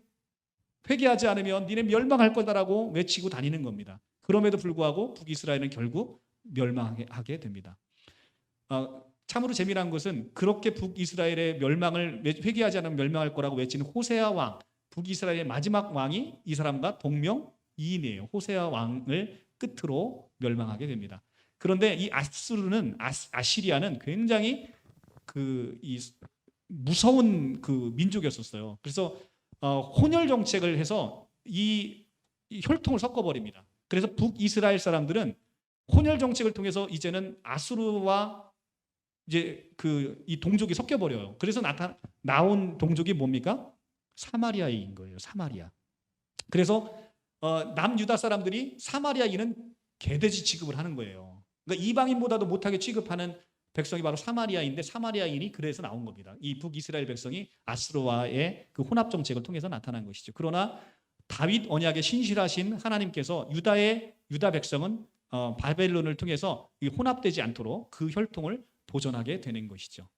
회개하지 않으면 니네 멸망할 거다라고 외치고 다니는 겁니다. 그럼에도 불구하고 북이스라엘은 결국 멸망하게 됩니다. 참으로 재미난 것은 그렇게 북이스라엘의 멸망을 회개하지 않으면 멸망할 거라고 외치는 호세아 왕, 북이스라엘의 마지막 왕이 이 사람과 동명이인이에요. 호세아 왕을 끝으로 멸망하게 됩니다. 그런데 이 아시리아는 굉장히 이 무서운 그 민족이었었어요. 그래서 혼혈 정책을 해서 이 혈통을 섞어버립니다. 그래서 북이스라엘 사람들은 혼혈 정책을 통해서 이제는 아수르와 이제 이 동족이 섞여버려요. 그래서 나온 동족이 뭡니까? 사마리아인 거예요. 사마리아. 그래서 남유다 사람들이 사마리아인은 개돼지 취급을 하는 거예요. 그러니까 이방인보다도 못하게 취급하는 백성이 바로 사마리아인데 사마리아인이 그래서 나온 겁니다. 이 북이스라엘 백성이 아수르와의 그 혼합 정책을 통해서 나타난 것이죠. 그러나 다윗 언약에 신실하신 하나님께서 유다 백성은 바벨론을 통해서 혼합되지 않도록 그 혈통을 보존하게 되는 것이죠.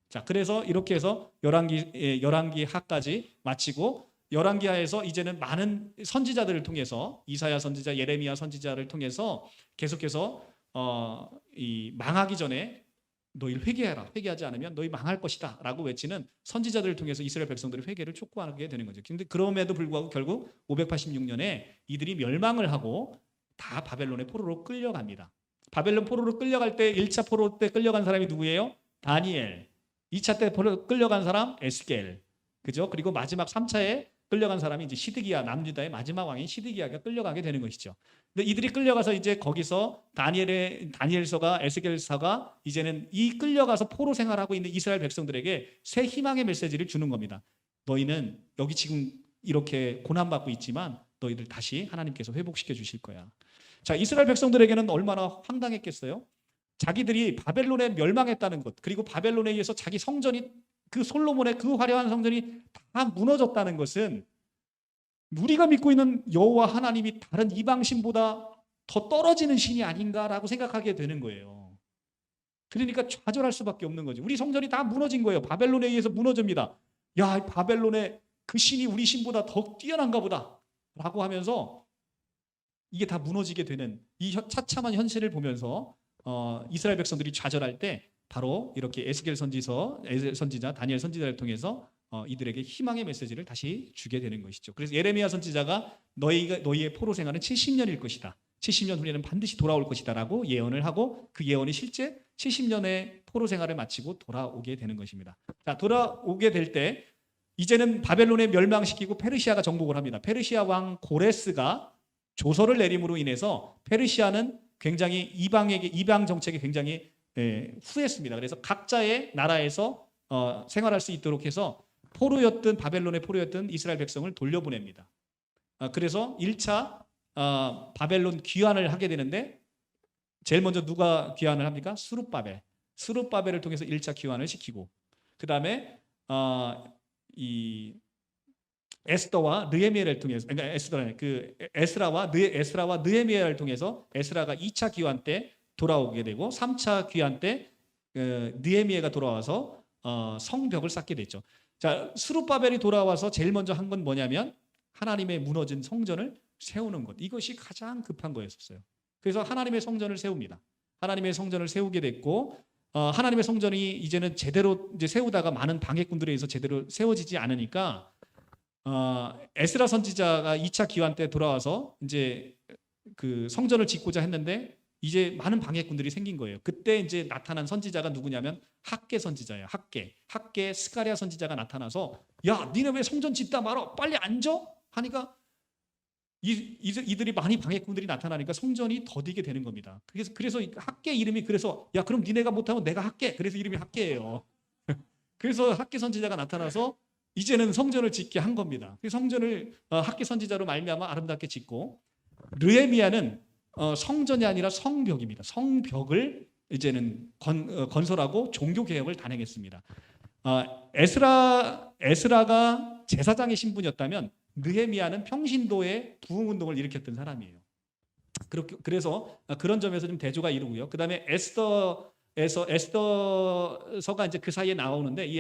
자, 그래서 이렇게 해서 열왕기 하까지 마치고 열왕기하에서 이제는 많은 선지자들을 통해서 이사야 선지자, 예레미야 선지자를 통해서 계속해서 이 망하기 전에 너희를 회개하라. 회개하지 않으면 너희 망할 것이다 라고 외치는 선지자들을 통해서 이스라엘 백성들의 회개를 촉구하게 되는 거죠. 근데 그럼에도 불구하고 결국 586년에 이들이 멸망을 하고 다 바벨론의 포로로 끌려갑니다. 바벨론 포로로 끌려갈 때 1차 포로 때 끌려간 사람이 누구예요? 다니엘. 2차 때 끌려간 사람 에스겔. 그죠? 그리고 마지막 3차에 끌려간 사람이 이제 시드기야, 남유다의 마지막 왕인 시드기야가 끌려가게 되는 것이죠. 근데 이들이 끌려가서 이제 거기서 다니엘서가 에스겔서가 이제는 이 끌려가서 포로 생활하고 있는 이스라엘 백성들에게 새 희망의 메시지를 주는 겁니다. 너희는 여기 지금 이렇게 고난받고 있지만 너희들 다시 하나님께서 회복시켜 주실 거야. 자, 이스라엘 백성들에게는 얼마나 황당했겠어요? 자기들이 바벨론에 멸망했다는 것, 그리고 바벨론에 의해서 자기 성전이 그 솔로몬의 그 화려한 성전이 다 무너졌다는 것은 우리가 믿고 있는 여호와 하나님이 다른 이방 신보다 더 떨어지는 신이 아닌가라고 생각하게 되는 거예요. 그러니까 좌절할 수밖에 없는 거죠. 우리 성전이 다 무너진 거예요. 바벨론에 의해서 무너집니다. 야, 바벨론의 그 신이 우리 신보다 더 뛰어난가 보다 라고 하면서 이게 다 무너지게 되는 이 처참한 현실을 보면서 이스라엘 백성들이 좌절할 때 바로 이렇게 에스겔 선지자, 다니엘 선지자를 통해서 이들에게 희망의 메시지를 다시 주게 되는 것이죠. 그래서 예레미야 선지자가 너희의 포로 생활은 70년일 것이다. 70년 후에는 반드시 돌아올 것이다 라고 예언을 하고 그 예언이 실제 70년의 포로 생활을 마치고 돌아오게 되는 것입니다. 자, 돌아오게 될 때 이제는 바벨론에 멸망시키고 페르시아가 정복을 합니다. 페르시아 왕 고레스가 조서를 내림으로 인해서 페르시아는 굉장히 이방 정책에 굉장히 후했습니다. 그래서 각자의 나라에서 생활할 수 있도록 해서 바벨론의 포로였던 이스라엘 백성을 돌려보냅니다. 그래서 1차 바벨론 귀환을 하게 되는데 제일 먼저 누가 귀환을 합니까? 스룹바벨을 통해서 1차 귀환을 시키고 그 다음에 이 에스더와 느헤미야를 통해서, 그러니까 에스라와 느헤미야를 통해서 에스라가 2차 귀환 때 돌아오게 되고 3차 귀환 때 느헤미야가 돌아와서 성벽을 쌓게 됐죠. 자, 스룹바벨이 돌아와서 제일 먼저 한 건 뭐냐면 하나님의 무너진 성전을 세우는 것. 이것이 가장 급한 거였었어요. 그래서 하나님의 성전을 세웁니다. 하나님의 성전을 세우게 됐고 하나님의 성전이 이제는 제대로 이제 세우다가 많은 방해꾼들에 의해서 제대로 세워지지 않으니까 에스라 선지자가 2차 기환 때 돌아와서 이제 그 성전을 짓고자 했는데 이제 많은 방해꾼들이 생긴 거예요. 그때 이제 나타난 선지자가 누구냐면 학개 선지자예요. 학개 스가랴 선지자가 나타나서 야, 니네 왜 성전 짓다 말어? 빨리 앉아? 하니까 이들이 많이 방해꾼들이 나타나니까 성전이 더디게 되는 겁니다. 그래서 학개 이름이 그래서 야, 그럼 니네가 못하면 내가 할게. 그래서 이름이 학개예요. 그래서 학개 선지자가 나타나서 이제는 성전을 짓게 한 겁니다. 그 성전을 학개 선지자로 말미암아 아름답게 짓고 느헤미야는 성전이 아니라 성벽입니다. 성벽을 이제는 건설하고 종교 개혁을 단행했습니다. 에스라가 제사장의 신분이었다면 느헤미야는 평신도의 부흥 운동을 일으켰던 사람이에요. 그래서 그런 점에서 좀 대조가 이루고요. 그 다음에 에스더서가 이제 그 사이에 나오는데 이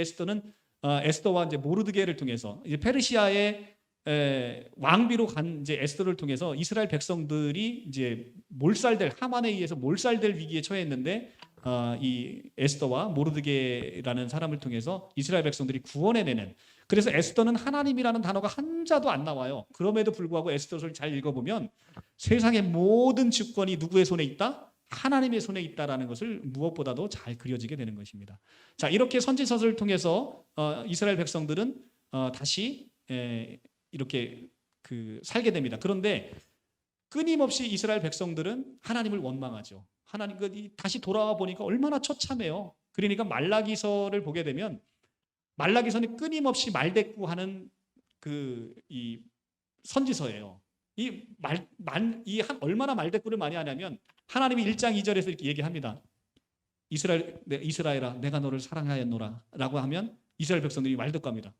에스더와 이제 모르드게를 통해서 이제 페르시아의 왕비로 간 이제 에스더를 통해서 이스라엘 백성들이 이제 하만에 의해서 몰살될 위기에 처했는데 이 에스더와 모르드게라는 사람을 통해서 이스라엘 백성들이 구원해내는. 그래서 에스더는 하나님이라는 단어가 한자도 안 나와요. 그럼에도 불구하고 에스더서를 잘 읽어보면 세상의 모든 주권이 누구의 손에 있다? 하나님의 손에 있다라는 것을 무엇보다도 잘 그려지게 되는 것입니다. 자, 이렇게 선지서를 통해서 이스라엘 백성들은 다시 이렇게 살게 됩니다. 그런데 끊임없이 이스라엘 백성들은 하나님을 원망하죠. 하나님 다시 돌아와 보니까 얼마나 처참해요. 그러니까 말라기서를 보게 되면 말라기서는 끊임없이 말대꾸하는 이 선지서예요. 얼마나 말대꾸를 많이 하냐면 하나님이 1장 2절에서 이렇게 얘기합니다. 이스라엘아 내가 너를 사랑하였노라 라고 하면 이스라엘 백성들이 말대꾸합니다.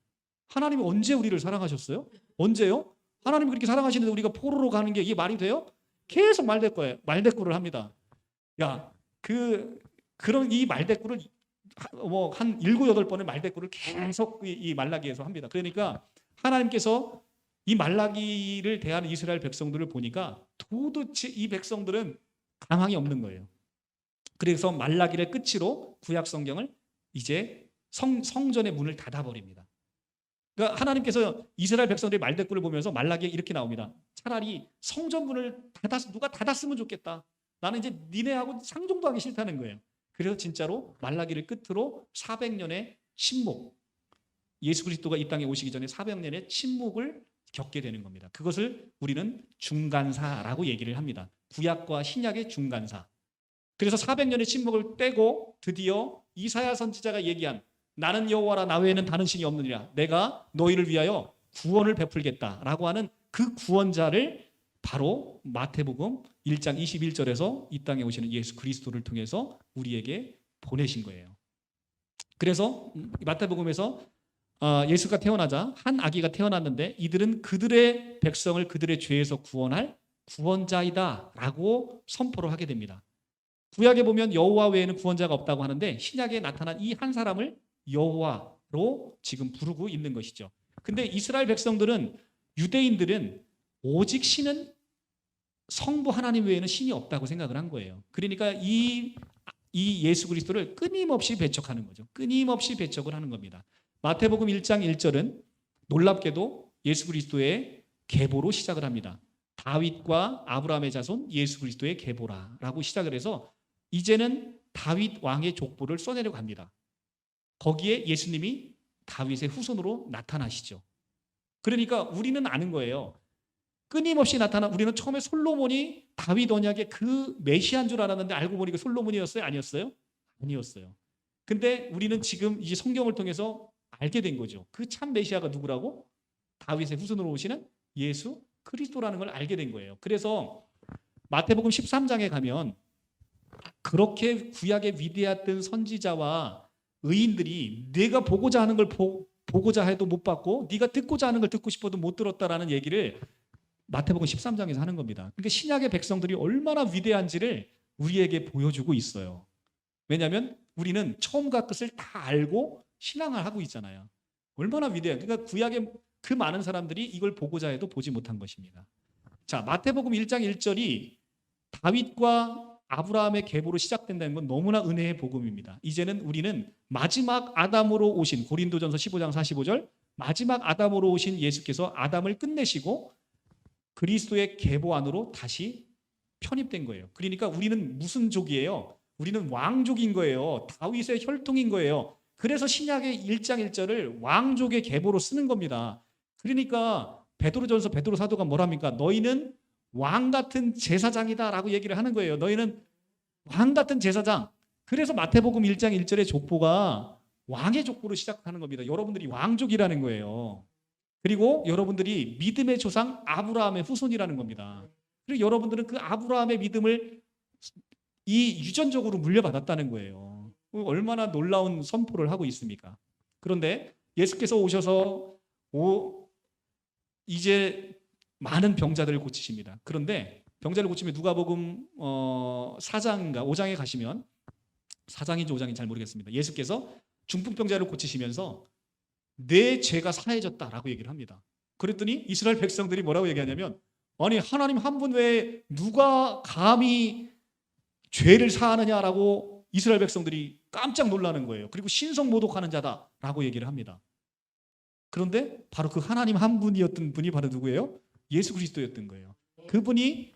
하나님이 언제 우리를 사랑하셨어요? 언제요? 하나님이 그렇게 사랑하시는데 우리가 포로로 가는 게 이게 말이 돼요? 계속 말대꾸를 합니다. 야, 그런 이 말대꾸를 한 7, 8번의 말대꾸를 계속 이 말라기에서 합니다. 그러니까 하나님께서 이 말라기를 대하는 이스라엘 백성들을 보니까 도대체 이 백성들은 가망이 없는 거예요. 그래서 말라기를 끝으로 구약 성경을 이제 성전의 문을 닫아버립니다. 그러니까 하나님께서 이스라엘 백성들의 말대꾸를 보면서 말라기에 이렇게 나옵니다. 차라리 성전 문을 누가 닫았으면 좋겠다. 나는 이제 니네하고 상종도 하기 싫다는 거예요. 그래서 진짜로 말라기를 끝으로 400년의 침묵, 예수 그리스도가 이 땅에 오시기 전에 400년의 침묵을 겪게 되는 겁니다. 그것을 우리는 중간사라고 얘기를 합니다. 구약과 신약의 중간사. 그래서 400년의 침묵을 떼고 드디어 이사야 선지자가 얘기한 나는 여호와라 나 외에는 다른 신이 없느니라. 내가 너희를 위하여 구원을 베풀겠다라고 하는 그 구원자를 바로 마태복음 1장 21절에서 이 땅에 오시는 예수 그리스도를 통해서 우리에게 보내신 거예요. 그래서 마태복음에서 예수가 태어나자 한 아기가 태어났는데 이들은 그들의 백성을 그들의 죄에서 구원할 구원자이다 라고 선포를 하게 됩니다. 구약에 보면 여호와 외에는 구원자가 없다고 하는데 신약에 나타난 이 한 사람을 여호와로 지금 부르고 있는 것이죠. 근데 이스라엘 백성들은 유대인들은 오직 신은 성부 하나님 외에는 신이 없다고 생각을 한 거예요. 그러니까 이 예수 그리스도를 끊임없이 배척하는 거죠. 끊임없이 배척을 하는 겁니다. 마태복음 1장 1절은 놀랍게도 예수 그리스도의 계보로 시작을 합니다. 다윗과 아브라함의 자손 예수 그리스도의 계보라라고 시작을 해서 이제는 다윗 왕의 족보를 써내려고 합니다. 거기에 예수님이 다윗의 후손으로 나타나시죠. 그러니까 우리는 아는 거예요. 끊임없이 나타난 우리는 처음에 솔로몬이 다윗 언약의 그 메시아인 줄 알았는데 알고 보니까 솔로몬이었어요? 아니었어요? 아니었어요. 근데 우리는 지금 이 성경을 통해서 알게 된 거죠. 그 참 메시아가 누구라고? 다윗의 후손으로 오시는 예수 그리스도라는 걸 알게 된 거예요. 그래서 마태복음 13장에 가면 그렇게 구약의 위대했던 선지자와 의인들이 내가 보고자 하는 걸 보고자 해도 못 받고 네가 듣고자 하는 걸 듣고 싶어도 못 들었다라는 얘기를 마태복음 13장에서 하는 겁니다. 그러니까 신약의 백성들이 얼마나 위대한지를 우리에게 보여주고 있어요. 왜냐하면 우리는 처음과 끝을 다 알고 신앙을 하고 있잖아요. 얼마나 위대해요. 그러니까 구약의 그 많은 사람들이 이걸 보고자 해도 보지 못한 것입니다. 자, 마태복음 1장 1절이 다윗과 아브라함의 계보로 시작된다는 건 너무나 은혜의 복음입니다. 이제는 우리는 마지막 아담으로 오신 고린도전서 15장 45절 마지막 아담으로 오신 예수께서 아담을 끝내시고 그리스도의 계보 안으로 다시 편입된 거예요. 그러니까 우리는 무슨 족이에요? 우리는 왕족인 거예요. 다윗의 혈통인 거예요. 그래서 신약의 1장 1절을 왕족의 계보로 쓰는 겁니다. 그러니까 베드로전서 베드로 사도가 뭐랍니까? 너희는 왕 같은 제사장이다라고 얘기를 하는 거예요. 너희는 왕 같은 제사장. 그래서 마태복음 1장 1절의 족보가 왕의 족보로 시작하는 겁니다. 여러분들이 왕족이라는 거예요. 그리고 여러분들이 믿음의 조상 아브라함의 후손이라는 겁니다. 그리고 여러분들은 그 아브라함의 믿음을 이 유전적으로 물려받았다는 거예요. 얼마나 놀라운 선포를 하고 있습니까? 그런데 예수께서 오셔서 이제 많은 병자들을 고치십니다. 그런데 병자를 고치면 누가복음 4장인가 5장에 가시면 4장인지 5장인지 잘 모르겠습니다. 예수께서 중풍병자를 고치시면서 내 죄가 사해졌다라고 얘기를 합니다. 그랬더니 이스라엘 백성들이 뭐라고 얘기하냐면 아니 하나님 한 분 외에 누가 감히 죄를 사하느냐라고 이스라엘 백성들이 깜짝 놀라는 거예요. 그리고 신성 모독하는 자다라고 얘기를 합니다. 그런데 바로 그 하나님 한 분이었던 분이 바로 누구예요? 예수 그리스도였던 거예요. 그분이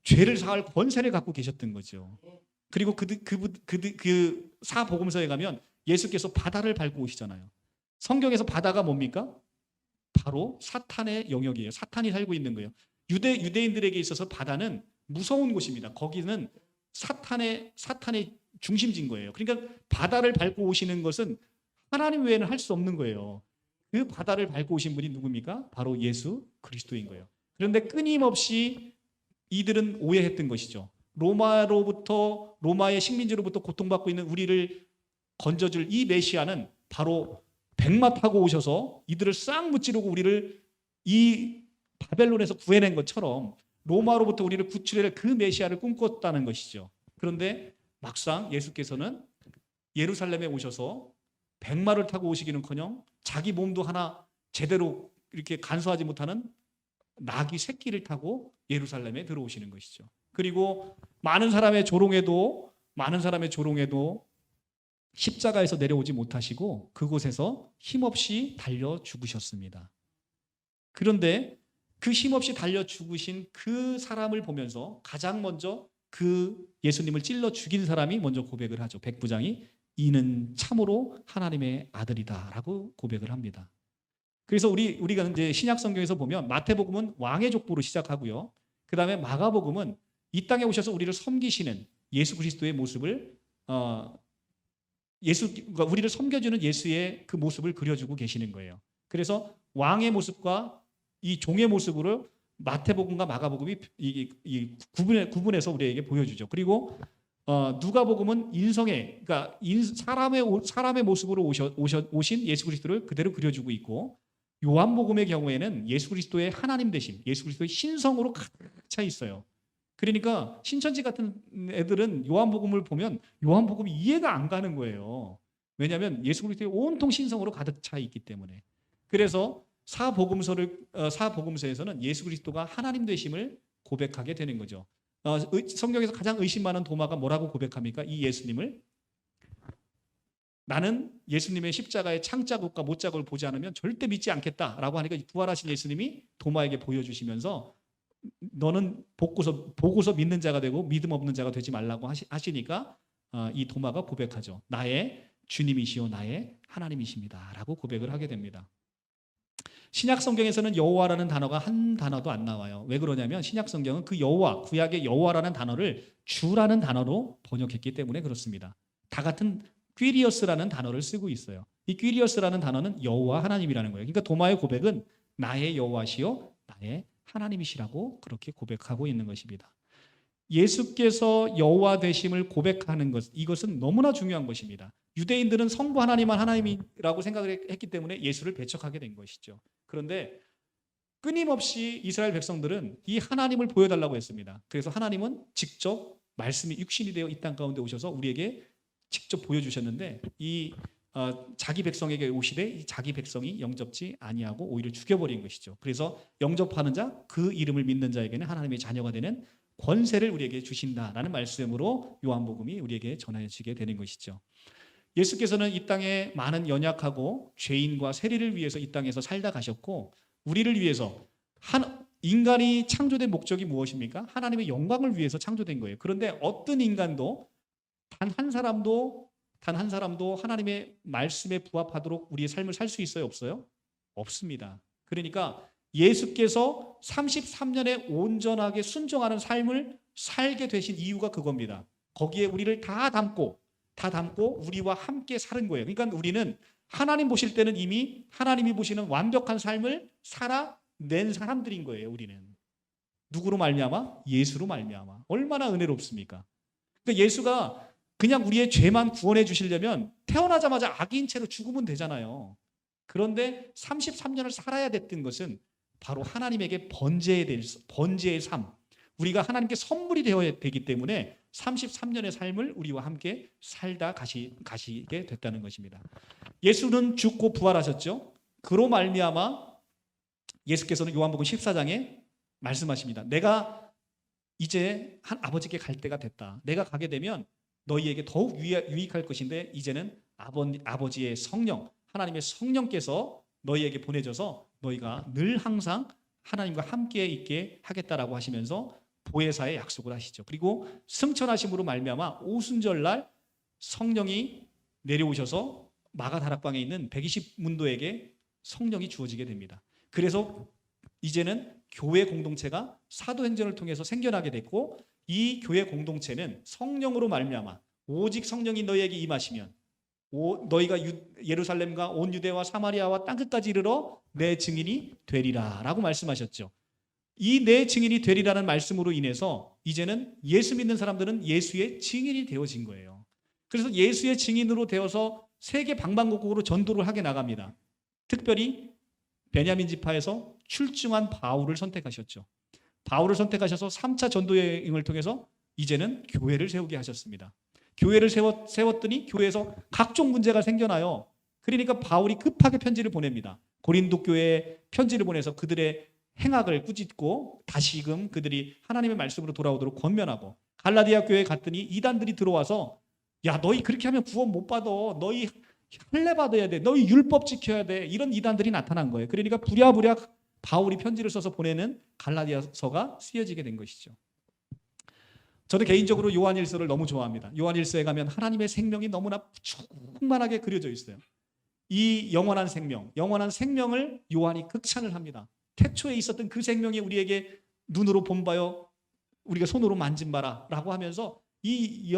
죄를 사할 권세를 갖고 계셨던 거죠. 그리고 그 사복음서에 가면 예수께서 바다를 밟고 오시잖아요. 성경에서 바다가 뭡니까? 바로 사탄의 영역이에요. 사탄이 살고 있는 거예요. 유대인들에게 있어서 바다는 무서운 곳입니다. 거기는 사탄의 중심지인 거예요. 그러니까 바다를 밟고 오시는 것은 하나님 외에는 할 수 없는 거예요. 그 바다를 밟고 오신 분이 누굽니까? 바로 예수 그리스도인 거예요. 그런데 끊임없이 이들은 오해했던 것이죠. 로마의 식민지로부터 고통받고 있는 우리를 건져줄 이 메시아는 바로 백마 타고 오셔서 이들을 싹 무찌르고 우리를 이 바벨론에서 구해낸 것처럼 로마로부터 우리를 구출해낼 그 메시아를 꿈꿨다는 것이죠. 그런데 막상 예수께서는 예루살렘에 오셔서 백마를 타고 오시기는커녕 자기 몸도 하나 제대로 이렇게 간수하지 못하는 나귀 새끼를 타고 예루살렘에 들어오시는 것이죠. 그리고 많은 사람의 조롱에도 십자가에서 내려오지 못하시고 그곳에서 힘없이 달려 죽으셨습니다. 그런데 그 힘없이 달려 죽으신 그 사람을 보면서 가장 먼저 그 예수님을 찔러 죽인 사람이 먼저 고백을 하죠. 백부장이 이는 참으로 하나님의 아들이다라고 고백을 합니다. 그래서 우리가 이제 신약 성경에서 보면 마태복음은 왕의 족보로 시작하고요. 그 다음에 마가복음은 이 땅에 오셔서 우리를 섬기시는 예수 그리스도의 모습을 그러니까 우리를 섬겨주는 예수의 그 모습을 그려주고 계시는 거예요. 그래서 왕의 모습과 이 종의 모습으로 마태복음과 마가복음이 구분해서 우리에게 보여주죠. 그리고 누가복음은 그러니까 사람의 모습으로 오신 예수 그리스도를 그대로 그려주고 있고, 요한복음의 경우에는 예수 그리스도의 하나님 되심, 예수 그리스도의 신성으로 가득 차 있어요. 그러니까 신천지 같은 애들은 요한복음을 보면 요한복음이 이해가 안 가는 거예요. 왜냐하면 예수 그리스도의 온통 신성으로 가득 차 있기 때문에. 그래서 사복음서에서는 예수 그리스도가 하나님 되심을 고백하게 되는 거죠. 성경에서 가장 의심 많은 도마가 뭐라고 고백합니까? 이 예수님을 나는 예수님의 십자가의 창자국과 못자국을 보지 않으면 절대 믿지 않겠다라고 하니까 부활하신 예수님이 도마에게 보여주시면서 너는 보고서 믿는 자가 되고 믿음 없는 자가 되지 말라고 하시니까 이 도마가 고백하죠. 나의 주님이시요 나의 하나님이십니다 라고 고백을 하게 됩니다. 신약 성경에서는 여호와라는 단어가 한 단어도 안 나와요. 왜 그러냐면 신약 성경은 그 여호와, 구약의 여호와라는 단어를 주라는 단어로 번역했기 때문에 그렇습니다. 다 같은 퀴리어스라는 단어를 쓰고 있어요. 이 퀴리어스라는 단어는 여호와 하나님이라는 거예요. 그러니까 도마의 고백은 나의 여호와시요 나의 하나님이시라고 그렇게 고백하고 있는 것입니다. 예수께서 여호와 되심을 고백하는 것, 이것은 너무나 중요한 것입니다. 유대인들은 성부 하나님만 하나님이라고 생각을 했기 때문에 예수를 배척하게 된 것이죠. 그런데 끊임없이 이스라엘 백성들은 이 하나님을 보여달라고 했습니다. 그래서 하나님은 직접 말씀이 육신이 되어 이 땅 가운데 오셔서 우리에게 직접 보여주셨는데 자기 백성에게 오시되 자기 백성이 영접지 아니하고 오히려 죽여버린 것이죠. 그래서 영접하는 자, 그 이름을 믿는 자에게는 하나님의 자녀가 되는 권세를 우리에게 주신다라는 말씀으로 요한복음이 우리에게 전해지게 되는 것이죠. 예수께서는 이 땅에 많은 연약하고 죄인과 세리를 위해서 이 땅에서 살다 가셨고, 우리를 위해서 인간이 창조된 목적이 무엇입니까? 하나님의 영광을 위해서 창조된 거예요. 그런데 어떤 인간도 단 한 사람도 하나님의 말씀에 부합하도록 우리의 삶을 살 수 있어요? 없어요? 없습니다. 그러니까 예수께서 33년에 온전하게 순종하는 삶을 살게 되신 이유가 그겁니다. 거기에 우리를 다 담고 우리와 함께 사는 거예요. 그러니까 우리는 하나님 보실 때는 이미 하나님이 보시는 완벽한 삶을 살아낸 사람들인 거예요. 우리는 누구로 말미암아? 예수로 말미암아. 얼마나 은혜롭습니까? 그러니까 예수가 그냥 우리의 죄만 구원해 주시려면 태어나자마자 악인 채로 죽으면 되잖아요. 그런데 33년을 살아야 됐던 것은 바로 하나님에게 번제의 삶, 우리가 하나님께 선물이 되어야 되기 때문에 33년의 삶을 우리와 함께 살다 가시게 됐다는 것입니다. 예수는 죽고 부활하셨죠. 그로 말미암아 예수께서는 요한복음 14장에 말씀하십니다. 내가 이제 아버지께 갈 때가 됐다. 내가 가게 되면 너희에게 더욱 유익할 것인데 이제는 아버지의 성령, 하나님의 성령께서 너희에게 보내져서 너희가 늘 항상 하나님과 함께 있게 하겠다라고 하시면서 보혜사의 약속을 하시죠. 그리고 승천하심으로 말미암아 오순절날 성령이 내려오셔서 마가다락방에 있는 120문도에게 성령이 주어지게 됩니다. 그래서 이제는 교회 공동체가 사도행전을 통해서 생겨나게 됐고, 이 교회 공동체는 성령으로 말미암아 오직 성령이 너희에게 임하시면 너희가 예루살렘과 온 유대와 사마리아와 땅끝까지 이르러 내 증인이 되리라 라고 말씀하셨죠. 이 내 증인이 되리라는 말씀으로 인해서 이제는 예수 믿는 사람들은 예수의 증인이 되어진 거예요. 그래서 예수의 증인으로 되어서 세계 방방곡곡으로 전도를 하게 나갑니다. 특별히 베냐민 지파에서 출중한 바울을 선택하셨죠. 바울을 선택하셔서 3차 전도 여행을 통해서 이제는 교회를 세우게 하셨습니다. 교회를 세웠더니 교회에서 각종 문제가 생겨나요. 그러니까 바울이 급하게 편지를 보냅니다. 고린도 교회에 편지를 보내서 그들의 행악을 꾸짖고 다시금 그들이 하나님의 말씀으로 돌아오도록 권면하고, 갈라디아 교회에 갔더니 이단들이 들어와서 야, 너희 그렇게 하면 구원 못 받아. 너희 할례 받아야 돼. 너희 율법 지켜야 돼. 이런 이단들이 나타난 거예요. 그러니까 부랴부랴 바울이 편지를 써서 보내는 갈라디아서가 쓰여지게 된 것이죠. 저는 개인적으로 요한일서를 너무 좋아합니다. 요한일서에 가면 하나님의 생명이 너무나 충만하게 그려져 있어요. 이 영원한 생명을 요한이 극찬을 합니다. 태초에 있었던 그 생명이 우리에게 눈으로 본 바요, 우리가 손으로 만진 바라 라고 하면서 이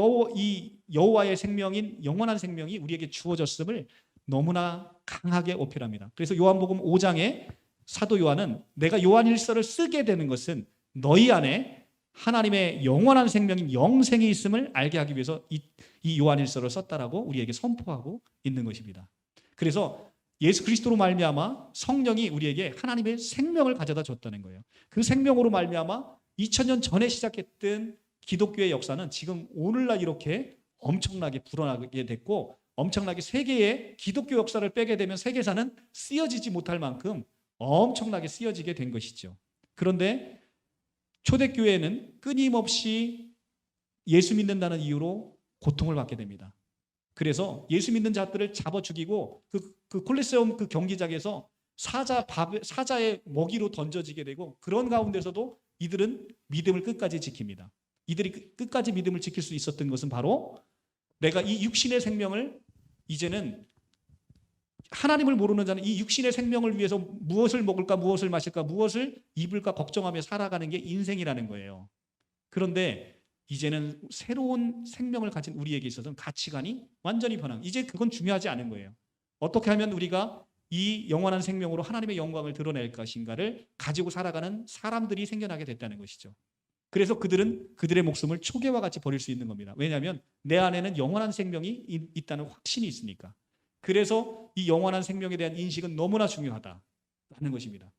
여호와의 생명인 영원한 생명이 우리에게 주어졌음을 너무나 강하게 어필합니다. 그래서 요한복음 5장에 사도 요한은 내가 요한일서를 쓰게 되는 것은 너희 안에 하나님의 영원한 생명인 영생이 있음을 알게 하기 위해서 이 요한일서를 썼다라고 우리에게 선포하고 있는 것입니다. 그래서 예수 그리스도로 말미암아 성령이 우리에게 하나님의 생명을 가져다 줬다는 거예요. 그 생명으로 말미암아 2000년 전에 시작했던 기독교의 역사는 지금 오늘날 이렇게 엄청나게 불어나게 됐고, 엄청나게 세계의 기독교 역사를 빼게 되면 세계사는 쓰여지지 못할 만큼 엄청나게 쓰여지게 된 것이죠. 그런데 초대교회는 끊임없이 예수 믿는다는 이유로 고통을 받게 됩니다. 그래서 예수 믿는 자들을 잡아 죽이고 그 콜리세움 그 경기장에서 사자의 먹이로 던져지게 되고, 그런 가운데서도 이들은 믿음을 끝까지 지킵니다. 이들이 끝까지 믿음을 지킬 수 있었던 것은 바로 내가 이 육신의 생명을, 이제는 하나님을 모르는 자는 이 육신의 생명을 위해서 무엇을 먹을까, 무엇을 마실까, 무엇을 입을까 걱정하며 살아가는 게 인생이라는 거예요. 그런데 이제는 새로운 생명을 가진 우리에게 있어서는 가치관이 완전히 변한, 이제 그건 중요하지 않은 거예요. 어떻게 하면 우리가 이 영원한 생명으로 하나님의 영광을 드러낼 것인가를 가지고 살아가는 사람들이 생겨나게 됐다는 것이죠. 그래서 그들은 그들의 목숨을 초계와 같이 버릴 수 있는 겁니다. 왜냐하면 내 안에는 영원한 생명이 있다는 확신이 있으니까. 그래서 이 영원한 생명에 대한 인식은 너무나 중요하다는 것입니다.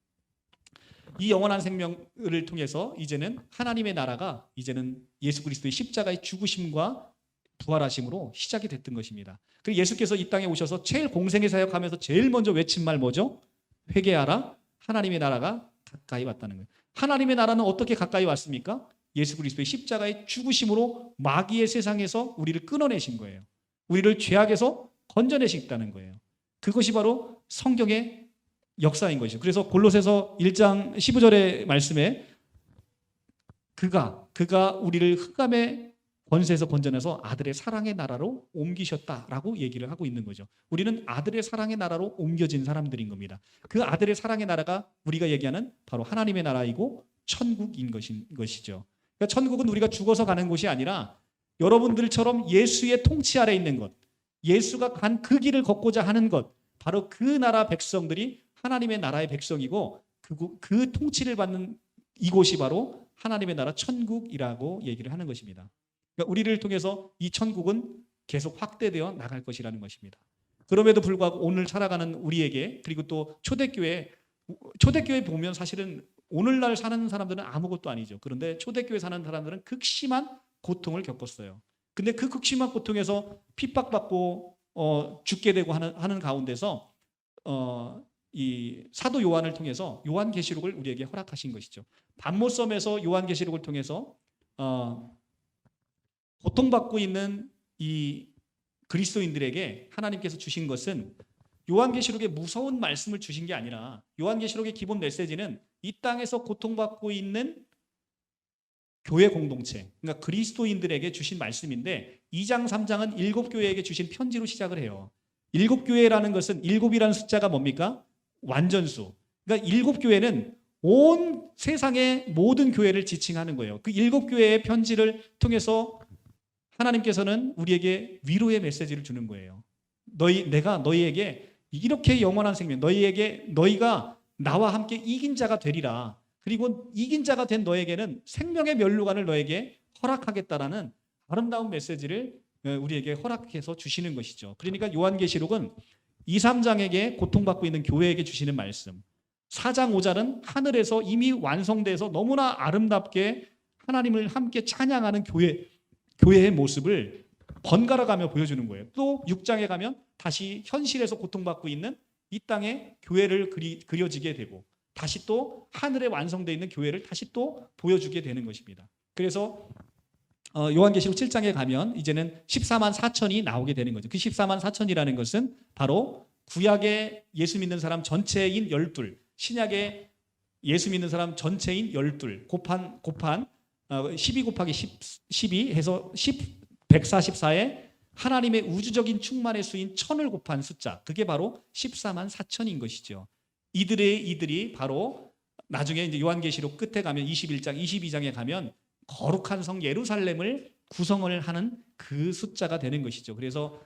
이 영원한 생명을 통해서 이제는 하나님의 나라가 이제는 예수 그리스도의 십자가의 죽으심과 부활하심으로 시작이 됐던 것입니다. 그리고 예수께서 이 땅에 오셔서 제일 공생의 사역하면서 제일 먼저 외친 말 뭐죠? 회개하라, 하나님의 나라가 가까이 왔다는 거예요. 하나님의 나라는 어떻게 가까이 왔습니까? 예수 그리스도의 십자가의 죽으심으로 마귀의 세상에서 우리를 끊어내신 거예요. 우리를 죄악에서 건져내셨다는 거예요. 그것이 바로 성경의 역사인 것이죠. 그래서 골로새서 1장 15절의 말씀에 그가 우리를 흑암의 권세에서 건져내서 아들의 사랑의 나라로 옮기셨다라고 얘기를 하고 있는 거죠. 우리는 아들의 사랑의 나라로 옮겨진 사람들인 겁니다. 그 아들의 사랑의 나라가 우리가 얘기하는 바로 하나님의 나라이고 천국인 것이죠. 그러니까 천국은 우리가 죽어서 가는 곳이 아니라 여러분들처럼 예수의 통치 아래 있는 것, 예수가 간 그 길을 걷고자 하는 것, 바로 그 나라 백성들이 하나님의 나라의 백성이고 그 통치를 받는 이곳이 바로 하나님의 나라 천국이라고 얘기를 하는 것입니다. 그러니까 우리를 통해서 이 천국은 계속 확대되어 나갈 것이라는 것입니다. 그럼에도 불구하고 오늘 살아가는 우리에게, 그리고 또 초대교회 보면 사실은 오늘날 사는 사람들은 아무것도 아니죠. 그런데 초대교회 사는 사람들은 극심한 고통을 겪었어요. 근데 그 극심한 고통에서 핍박받고 죽게 되고 하는 가운데서 이 사도 요한을 통해서 요한계시록을 우리에게 허락하신 것이죠. 반모섬에서 요한계시록을 통해서 고통받고 있는 이 그리스도인들에게 하나님께서 주신 것은 요한계시록에 무서운 말씀을 주신 게 아니라, 요한계시록의 기본 메시지는 이 땅에서 고통받고 있는 교회 공동체, 그러니까 그리스도인들에게 주신 말씀인데, 2장 3장은 7교회에게 주신 편지로 시작을 해요. 7교회라는 것은 7이라는 숫자가 뭡니까? 완전수. 그러니까 7교회는 온 세상의 모든 교회를 지칭하는 거예요. 그 7교회의 편지를 통해서 하나님께서는 우리에게 위로의 메시지를 주는 거예요. 내가 너희에게 이렇게 영원한 생명, 너희가 나와 함께 이긴 자가 되리라. 그리고 이긴 자가 된 너에게는 생명의 면류관을 너에게 허락하겠다라는 아름다운 메시지를 우리에게 허락해서 주시는 것이죠. 그러니까 요한계시록은 2, 3장에게 고통받고 있는 교회에게 주시는 말씀, 4장, 5장은 하늘에서 이미 완성돼서 너무나 아름답게 하나님을 함께 찬양하는 교회의 모습을 번갈아 가며 보여주는 거예요. 또 6장에 가면 다시 현실에서 고통받고 있는 이 땅의 교회를 그려지게 되고, 다시 또 하늘에 완성되어 있는 교회를 다시 또 보여주게 되는 것입니다. 그래서 요한계시록 7장에 가면 이제는 14만 4천이 나오게 되는 거죠. 그 14만 4천이라는 것은 바로 구약의 예수 믿는 사람 전체인 12, 신약의 예수 믿는 사람 전체인 12 곱한 12 곱하기 12 해서 144에 하나님의 우주적인 충만의 수인 1000을 곱한 숫자, 그게 바로 14만 4천인 것이죠. 이들이 바로 나중에 이제 요한계시록 끝에 가면 21장, 22장에 가면 거룩한 성 예루살렘을 구성을 하는 그 숫자가 되는 것이죠. 그래서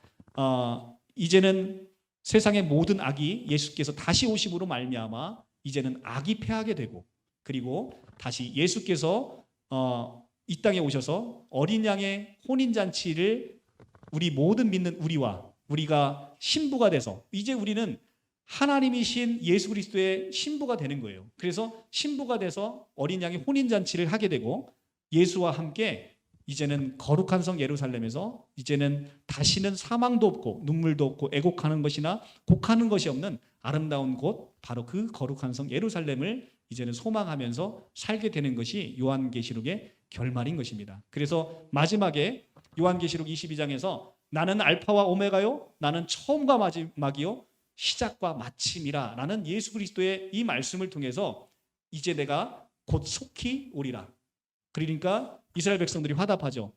이제는 세상의 모든 악이 예수께서 다시 오심으로 말미암아 이제는 악이 패하게 되고, 그리고 다시 예수께서 이 땅에 오셔서 어린 양의 혼인잔치를 우리 모든 믿는 우리가 신부가 돼서 이제 우리는 하나님이신 예수 그리스도의 신부가 되는 거예요. 그래서 신부가 돼서 어린 양의 혼인잔치를 하게 되고, 예수와 함께 이제는 거룩한 성 예루살렘에서 이제는 다시는 사망도 없고 눈물도 없고 애곡하는 것이나 곡하는 것이 없는 아름다운 곳, 바로 그 거룩한 성 예루살렘을 이제는 소망하면서 살게 되는 것이 요한계시록의 결말인 것입니다. 그래서 마지막에 요한계시록 22장에서 나는 알파와 오메가요, 나는 처음과 마지막이요, 시작과 마침이라 라는 예수 그리스도의 이 말씀을 통해서 이제 내가 곧 속히 오리라. 그러니까 이스라엘 백성들이 화답하죠.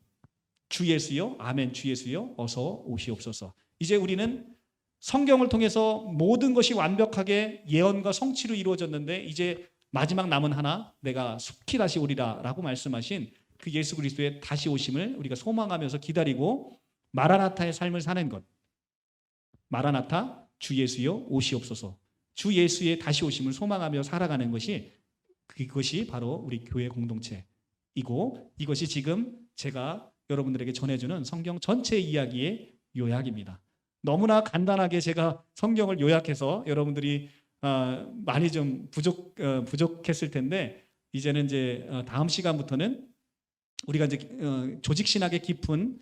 주 예수여, 아멘. 주 예수여, 어서 오시옵소서. 이제 우리는 성경을 통해서 모든 것이 완벽하게 예언과 성취로 이루어졌는데 이제 마지막 남은 하나, 내가 속히 다시 오리라 라고 말씀하신 그 예수 그리스도의 다시 오심을 우리가 소망하면서 기다리고 마라나타의 삶을 사는 것. 마라나타, 주 예수여 오시옵소서. 주 예수의 다시 오심을 소망하며 살아가는 것이, 그것이 바로 우리 교회 공동체이고, 이것이 지금 제가 여러분들에게 전해주는 성경 전체 이야기의 요약입니다. 너무나 간단하게 제가 성경을 요약해서 여러분들이 많이 좀 부족했을 텐데, 이제는 이제 다음 시간부터는 우리가 이제 조직 신학의 깊은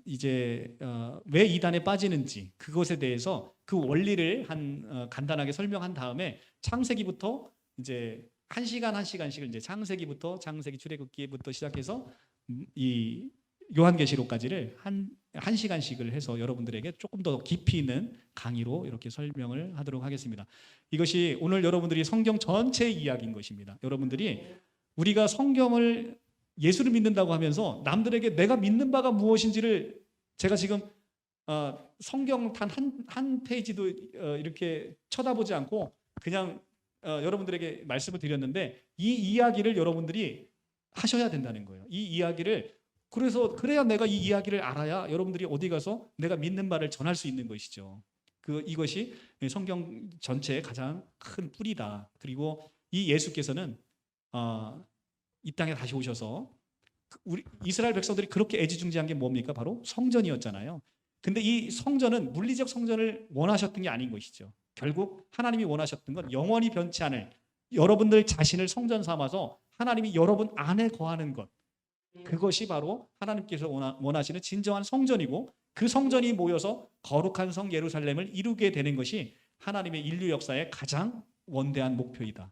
이제 왜 이단에 빠지는지 그것에 대해서 그 원리를 간단하게 설명한 다음에 창세기부터 이제 한 시간씩을 이제 창세기 출애굽기부터 시작해서 이 요한계시록까지를 한 시간씩을 해서 여러분들에게 조금 더 깊이 있는 강의로 이렇게 설명을 하도록 하겠습니다. 이것이 오늘 여러분들이 성경 전체의 이야기인 것입니다. 여러분들이 우리가 성경을, 예수를 믿는다고 하면서 남들에게 내가 믿는 바가 무엇인지를, 제가 지금 성경 단 한 페이지도 이렇게 쳐다보지 않고 그냥 여러분들에게 말씀을 드렸는데, 이 이야기를 여러분들이 하셔야 된다는 거예요. 이 이야기를, 그래야 내가 이 이야기를 알아야 여러분들이 어디 가서 내가 믿는 바를 전할 수 있는 것이죠. 이것이 성경 전체의 가장 큰 뿌리다. 그리고 이 예수께서는 이 땅에 다시 오셔서 우리 이스라엘 백성들이 그렇게 애지중지한 게 뭡니까? 바로 성전이었잖아요. 근데 이 성전은 물리적 성전을 원하셨던 게 아닌 것이죠. 결국 하나님이 원하셨던 건 영원히 변치 않을 여러분들 자신을 성전 삼아서 하나님이 여러분 안에 거하는 것, 그것이 바로 하나님께서 원하시는 진정한 성전이고, 그 성전이 모여서 거룩한 성 예루살렘을 이루게 되는 것이 하나님의 인류 역사의 가장 원대한 목표이다.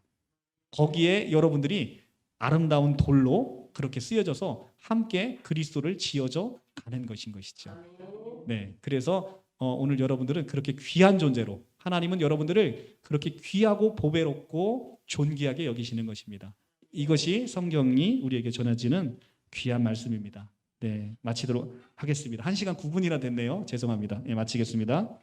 거기에 여러분들이 아름다운 돌로 그렇게 쓰여져서 함께 그리스도를 지어져 가는 것인 것이죠. 네, 그래서 오늘 여러분들은 그렇게 귀한 존재로, 하나님은 여러분들을 그렇게 귀하고 보배롭고 존귀하게 여기시는 것입니다. 이것이 성경이 우리에게 전해지는 귀한 말씀입니다. 네, 마치도록 하겠습니다. 1시간 9분이나 됐네요. 죄송합니다. 네, 마치겠습니다.